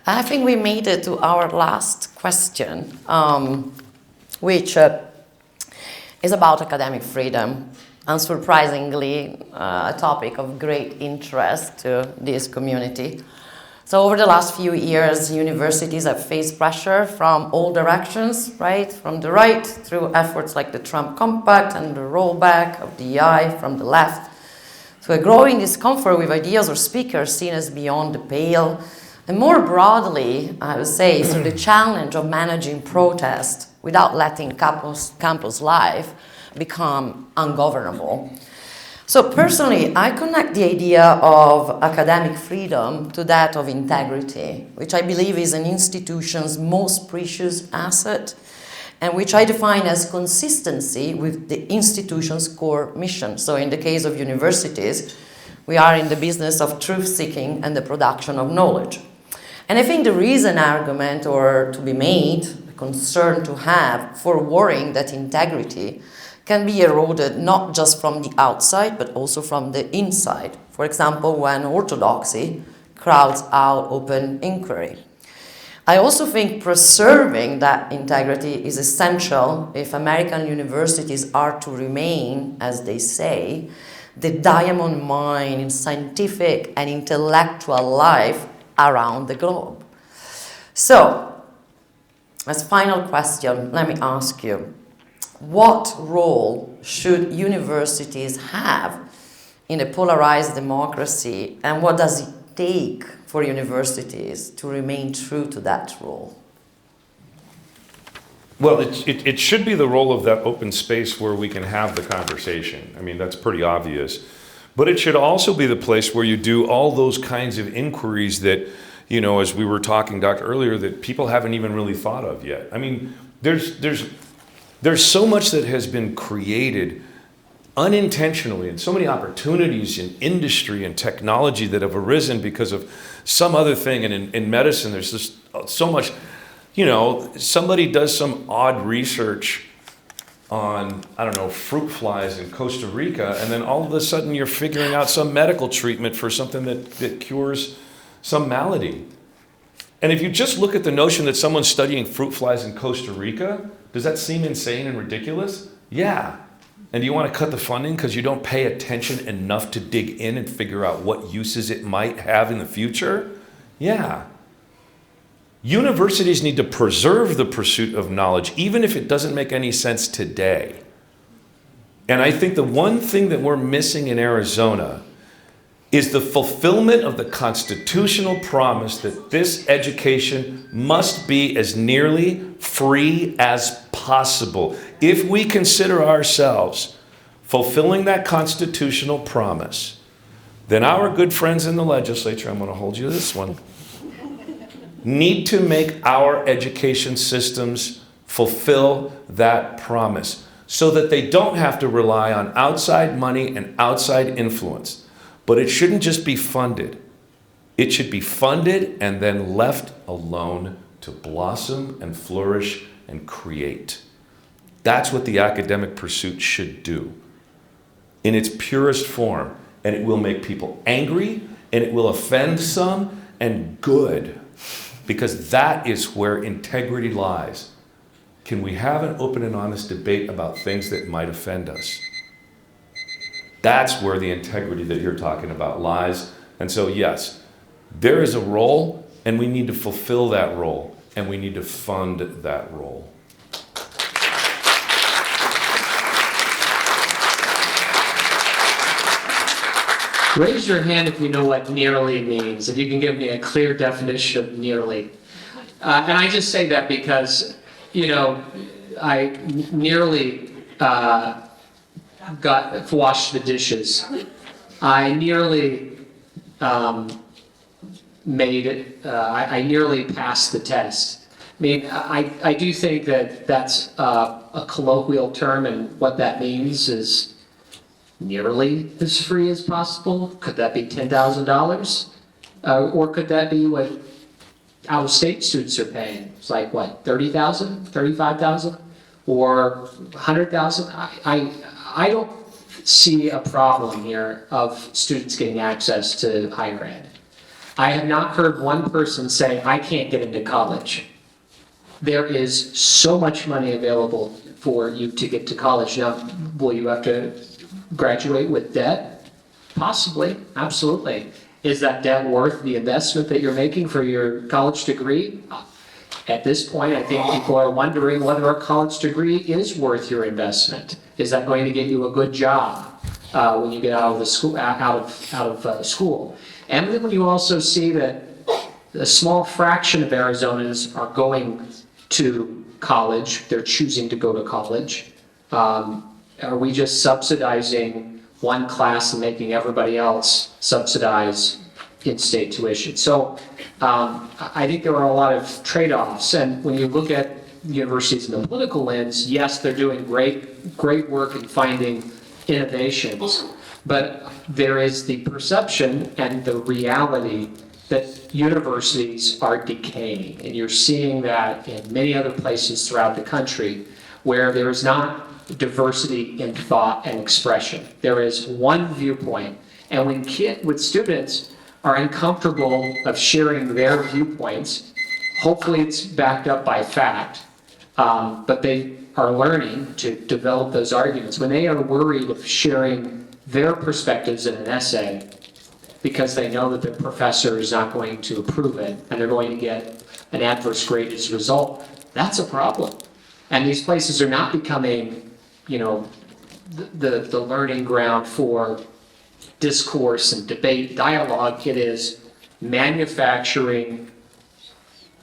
I think we made it to our last question, which is about academic freedom. Unsurprisingly, a topic of great interest to this community. So over the last few years, universities have faced pressure from all directions, right? From the right, through efforts like the Trump Compact and the rollback of DEI from the left, to a growing discomfort with ideas or speakers seen as beyond the pale. And more broadly, I would say, through the challenge of managing protest without letting campus life become ungovernable. So personally, I connect the idea of academic freedom to that of integrity, which I believe is an institution's most precious asset, and which I define as consistency with the institution's core mission. So in the case of universities, we are in the business of truth-seeking and the production of knowledge. And I think there is an argument or to be made, a concern to have, for worrying that integrity can be eroded not just from the outside, but also from the inside. For example, when orthodoxy crowds out open inquiry. I also think preserving that integrity is essential if American universities are to remain, as they say, the diamond mine in scientific and intellectual life around the globe. So, as final question, let me ask you, what role should universities have in a polarized democracy, and what does it take for universities to remain true to that role? Well, it should be the role of that open space where we can have the conversation. I mean, that's pretty obvious. But it should also be the place where you do all those kinds of inquiries that, as we were talking, Doctor, earlier, that people haven't even really thought of yet. I mean, there's so much that has been created unintentionally, and so many opportunities in industry and technology that have arisen because of some other thing. And in medicine, there's just so much, somebody does some odd research on, I don't know, fruit flies in Costa Rica, and then all of a sudden you're figuring out some medical treatment for something that cures some malady. And if you just look at the notion that someone's studying fruit flies in Costa Rica, does that seem insane and ridiculous? Yeah. And do you want to cut the funding because you don't pay attention enough to dig in and figure out what uses it might have in the future? Yeah. Universities need to preserve the pursuit of knowledge, even if it doesn't make any sense today. And I think the one thing that we're missing in Arizona is the fulfillment of the constitutional promise that this education must be as nearly free as possible. If we consider ourselves fulfilling that constitutional promise, then our good friends in the legislature, I'm going to hold you to this one, need to make our education systems fulfill that promise so that they don't have to rely on outside money and outside influence. But it shouldn't just be funded. It should be funded and then left alone to blossom and flourish and create. That's what the academic pursuit should do in its purest form. And it will make people angry, and it will offend some, and good, because that is where integrity lies. Can we have an open and honest debate about things that might offend us? That's where the integrity that you're talking about lies. And so, yes, there is a role, and we need to fulfill that role, and we need to fund that role. Raise your hand if you know what nearly means, if you can give me a clear definition of nearly. And I just say that because, I nearly washed the dishes. I nearly made it, I nearly passed the test. I mean, I do think that that's a colloquial term, and what that means is nearly as free as possible. Could that be $10,000? Or could that be what out-of-state students are paying? It's like, what, $30,000, $35,000, or $100,000? I don't see a problem here of students getting access to higher ed. I have not heard one person say, I can't get into college. There is so much money available for you to get to college. Now, will you have to graduate with debt? Possibly, absolutely. Is that debt worth the investment that you're making for your college degree? At this point, I think people are wondering whether a college degree is worth your investment. Is that going to get you a good job when you get out of the school? School? And then when you also see that a small fraction of Arizonans are going to college, they're choosing to go to college. Are we just subsidizing one class and making everybody else subsidize in-state tuition? So I think there are a lot of trade-offs. And when you look at universities in the political lens, yes, they're doing great work in finding innovations. But there is the perception and the reality that universities are decaying. And you're seeing that in many other places throughout the country where there is not diversity in thought and expression. There is one viewpoint, and when students are uncomfortable of sharing their viewpoints, hopefully it's backed up by fact, but they are learning to develop those arguments. When they are worried of sharing their perspectives in an essay because they know that their professor is not going to approve it and they're going to get an adverse grade as a result, that's a problem. And these places are not becoming the learning ground for discourse and debate, dialogue. It is manufacturing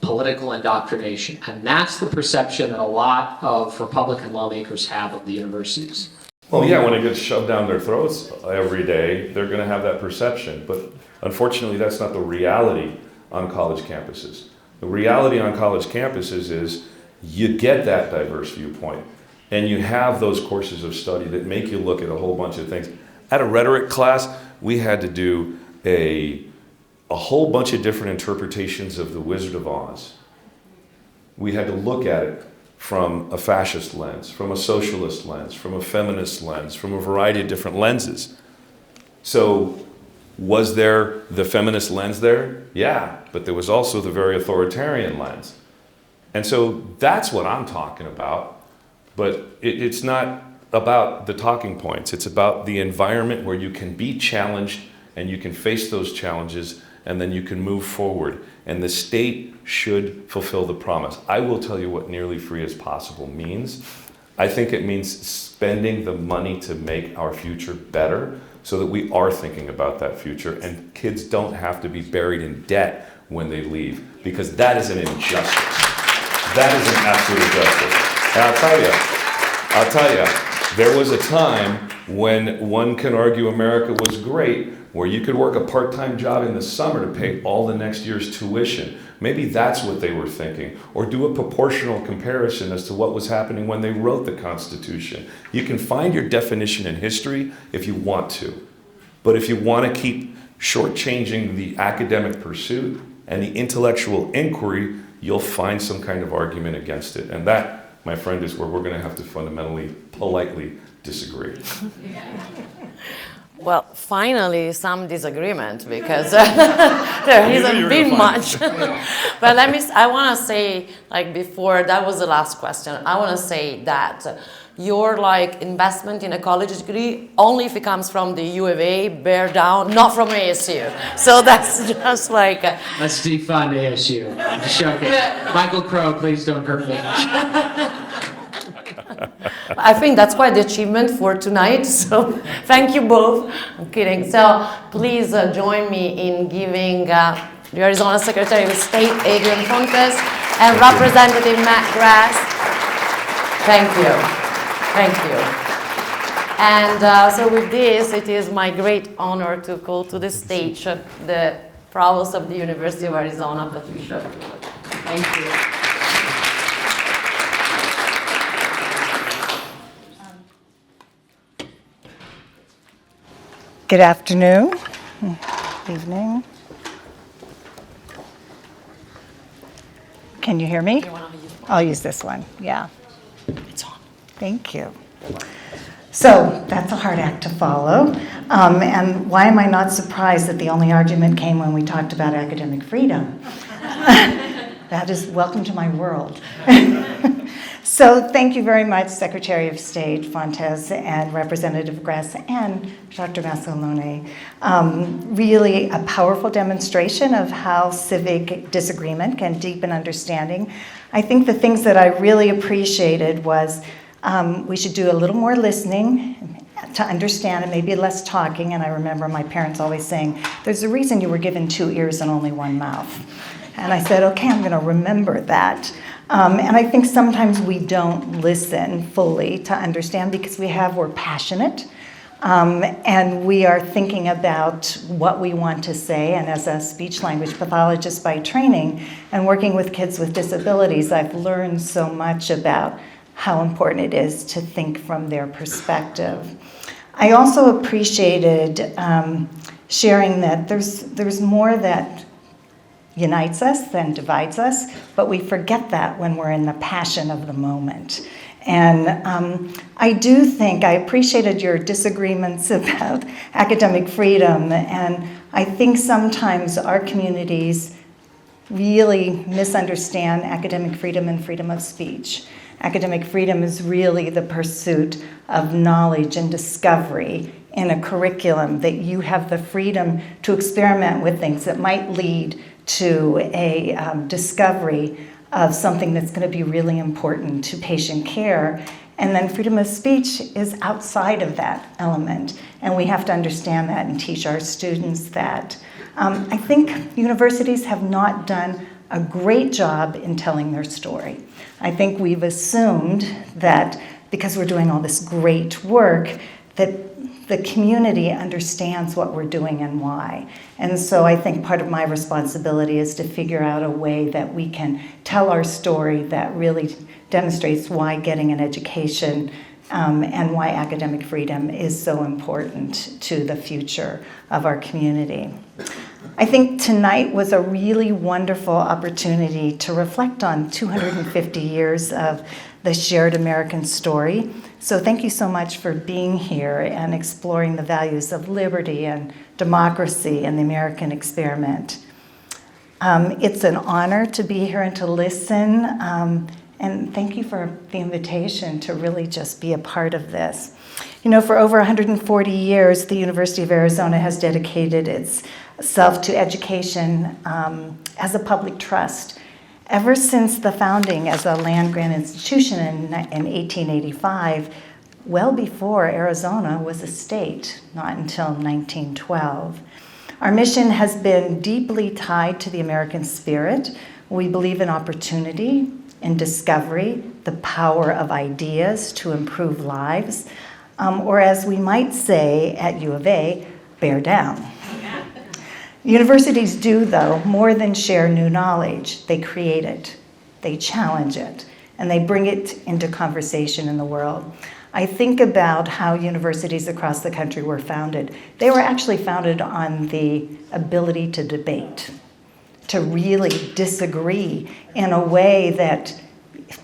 political indoctrination. And that's the perception that a lot of Republican lawmakers have of the universities. Well, yeah, when it gets shoved down their throats every day, they're going to have that perception. But unfortunately, that's not the reality on college campuses. The reality on college campuses is you get that diverse viewpoint. And you have those courses of study that make you look at a whole bunch of things. At a rhetoric class, we had to do a whole bunch of different interpretations of The Wizard of Oz. We had to look at it from a fascist lens, from a socialist lens, from a feminist lens, from a variety of different lenses. So was there the feminist lens there? Yeah, but there was also the very authoritarian lens. And so that's what I'm talking about. But it's not about the talking points. It's about the environment where you can be challenged and you can face those challenges and then you can move forward. And the state should fulfill the promise. I will tell you what nearly free as possible means. I think it means spending the money to make our future better so that we are thinking about that future and kids don't have to be buried in debt when they leave, because that is an injustice. That is an absolute injustice. And I'll tell you, there was a time when one can argue America was great, where you could work a part-time job in the summer to pay all the next year's tuition. Maybe that's what they were thinking. Or do a proportional comparison as to what was happening when they wrote the Constitution. You can find your definition in history if you want to. But if you want to keep shortchanging the academic pursuit and the intellectual inquiry, you'll find some kind of argument against it. And that, my friend, is where we're going to have to fundamentally, politely disagree. Well, finally, some disagreement, because there hasn't been much. But I want to say, like before, that was the last question. I want to say that your investment in a college degree, only if it comes from the U of A, bear down, not from ASU. So that's just like... Let's defund ASU. I'm just joking. Michael Crow, please don't hurt me. I think that's quite the achievement for tonight, so thank you both. I'm kidding. So please join me in giving the Arizona Secretary of State, Adrian Fontes, and Representative Matt Gress. Thank you. Thank you. And so with this, it is my great honor to call to the stage the Provost of the University of Arizona, Patricia Prelock. Thank you. Good afternoon, evening. Can you hear me? I'll use this one, yeah. It's on. Thank you. So that's a hard act to follow. And why am I not surprised that the only argument came when we talked about academic freedom? That is welcome to my world. So thank you very much, Secretary of State Fontes and Representative Gress and Dr. Masconale. Really a powerful demonstration of how civic disagreement can deepen understanding. I think the things that I really appreciated was we should do a little more listening to understand and maybe less talking. And I remember my parents always saying, there's a reason you were given 2 ears and only 1 mouth. And I said, okay, I'm going to remember that. And I think sometimes we don't listen fully to understand because we're passionate and we are thinking about what we want to say. And as a speech language pathologist by training and working with kids with disabilities, I've learned so much about how important it is to think from their perspective. I also appreciated sharing that there's more that unites us than divides us, but we forget that when we're in the passion of the moment. And I do think I appreciated your disagreements about academic freedom, and I think sometimes our communities really misunderstand academic freedom and freedom of speech. Academic freedom is really the pursuit of knowledge and discovery in a curriculum, that you have the freedom to experiment with things that might lead to a discovery of something that's going to be really important to patient care. And then freedom of speech is outside of that element. And we have to understand that and teach our students that. I think universities have not done a great job in telling their story. I think we've assumed that because we're doing all this great work, that the community understands what we're doing and why. And so I think part of my responsibility is to figure out a way that we can tell our story that really demonstrates why getting an education and why academic freedom is so important to the future of our community. I think tonight was a really wonderful opportunity to reflect on 250 years of the shared American story. So thank you so much for being here and exploring the values of liberty and democracy and the American experiment. It's an honor to be here and to listen. And thank you for the invitation to really just be a part of this. You know, for over 140 years, the University of Arizona has dedicated itself to education as a public trust. Ever since the founding as a land-grant institution in 1885, well before Arizona was a state, not until 1912. Our mission has been deeply tied to the American spirit. We believe in opportunity, in discovery, the power of ideas to improve lives, or as we might say at U of A, bear down. Universities do, though, more than share new knowledge. They create it, they challenge it, and they bring it into conversation in the world. I think about how universities across the country were founded. They were actually founded on the ability to debate, to really disagree in a way that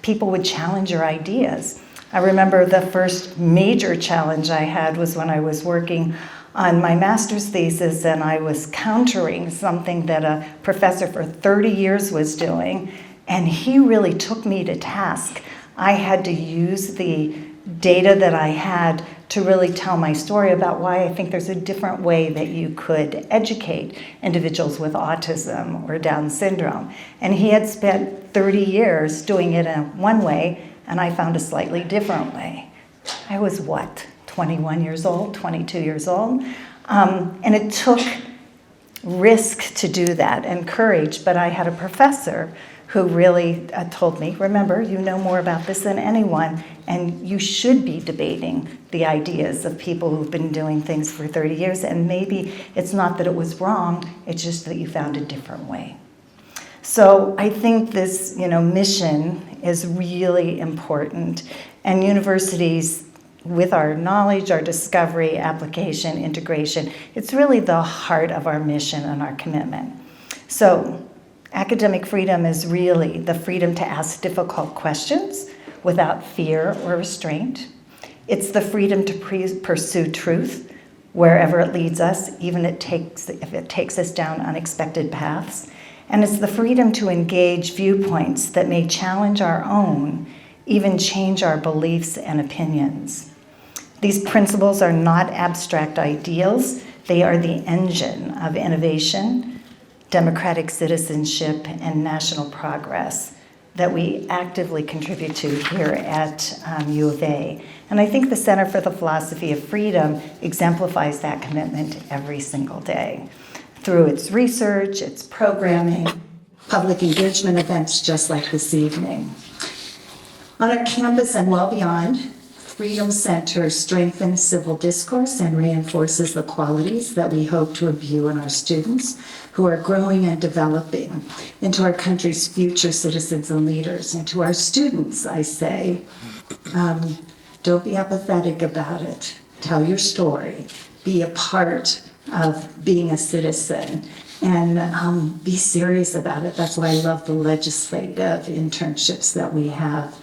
people would challenge your ideas. I remember the first major challenge I had was when I was working on my master's thesis and I was countering something that a professor for 30 years was doing, and he really took me to task. I had to use the data that I had to really tell my story about why I think there's a different way that you could educate individuals with autism or Down syndrome. And he had spent 30 years doing it in one way, and I found a slightly different way. I was, 21 years old, 22 years old? And it took risk to do that and courage, but I had a professor who really told me, remember, you know more about this than anyone, and you should be debating the ideas of people who've been doing things for 30 years, and maybe it's not that it was wrong, it's just that you found a different way. So I think this, mission is really important, and universities, with our knowledge, our discovery, application, integration, it's really the heart of our mission and our commitment. So academic freedom is really the freedom to ask difficult questions without fear or restraint. It's the freedom to pursue truth wherever it leads us, even if it takes us down unexpected paths. And it's the freedom to engage viewpoints that may challenge our own, even change our beliefs and opinions. These principles are not abstract ideals. They are the engine of innovation, democratic citizenship, and national progress that we actively contribute to here at U of A. And I think the Center for the Philosophy of Freedom exemplifies that commitment every single day through its research, its programming, public engagement events just like this evening. On our campus and well beyond, Freedom Center strengthens civil discourse and reinforces the qualities that we hope to imbue in our students who are growing and developing into our country's future citizens and leaders. And to our students, I say, don't be apathetic about it. Tell your story. Be a part of being a citizen. And be serious about it. That's why I love the legislative internships that we have.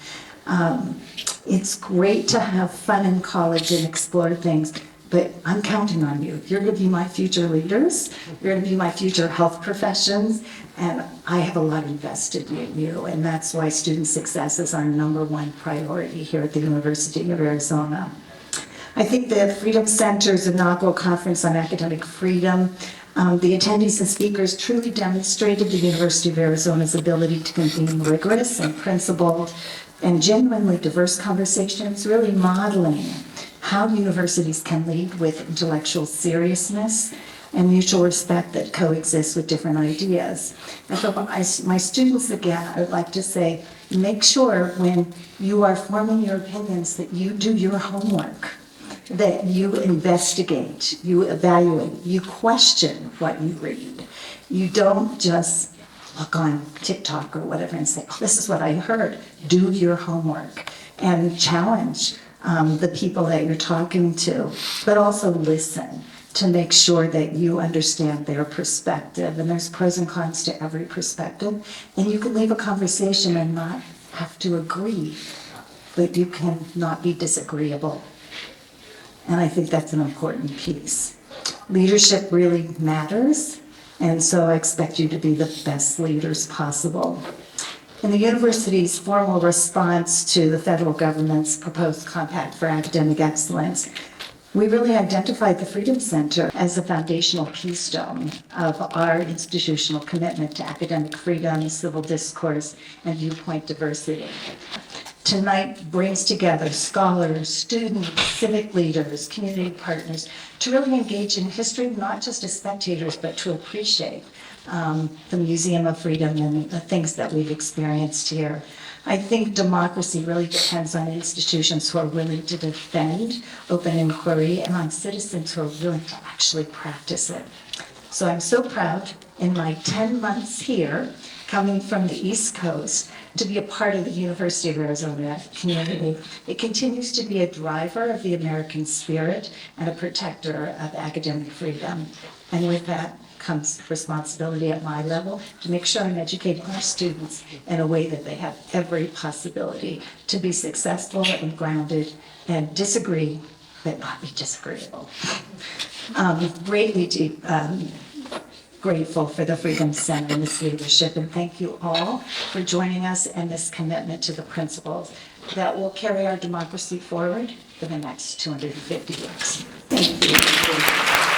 It's great to have fun in college and explore things, but I'm counting on you. You're going to be my future leaders. You're going to be my future health professions, and I have a lot invested in you, and that's why student success is our #1 priority here at the University of Arizona. I think the Freedom Center's inaugural conference on academic freedom, the attendees and speakers truly demonstrated the University of Arizona's ability to convene rigorous and principled and genuinely diverse conversations, really modeling how universities can lead with intellectual seriousness and mutual respect that coexists with different ideas. And so my students, again, I would like to say, make sure when you are forming your opinions that you do your homework. that you investigate, you evaluate, you question what you read. You don't just look on TikTok or whatever and say, oh, this is what I heard. Do your homework and challenge the people that you're talking to, but also listen to make sure that you understand their perspective. And there's pros and cons to every perspective. And you can leave a conversation and not have to agree, but you can not be disagreeable. And I think that's an important piece. Leadership really matters, and so I expect you to be the best leaders possible. In the university's formal response to the federal government's proposed Compact for Academic Excellence, we really identified the Freedom Center as a foundational keystone of our institutional commitment to academic freedom, civil discourse, and viewpoint diversity. Tonight brings together scholars, students, civic leaders, community partners to really engage in history, not just as spectators, but to appreciate the Museum of Freedom and the things that we've experienced here. I think democracy really depends on institutions who are willing to defend open inquiry and on citizens who are willing to actually practice it. So I'm so proud in my 10 months here, coming from the East Coast, to be a part of the University of Arizona community. It continues to be a driver of the American spirit and a protector of academic freedom. And with that comes responsibility at my level to make sure I'm educating our students in a way that they have every possibility to be successful and grounded and disagree, but not be disagreeable. Greatly grateful for the Freedom Center and its leadership, and thank you all for joining us and this commitment to the principles that will carry our democracy forward for the next 250 years. Thank you.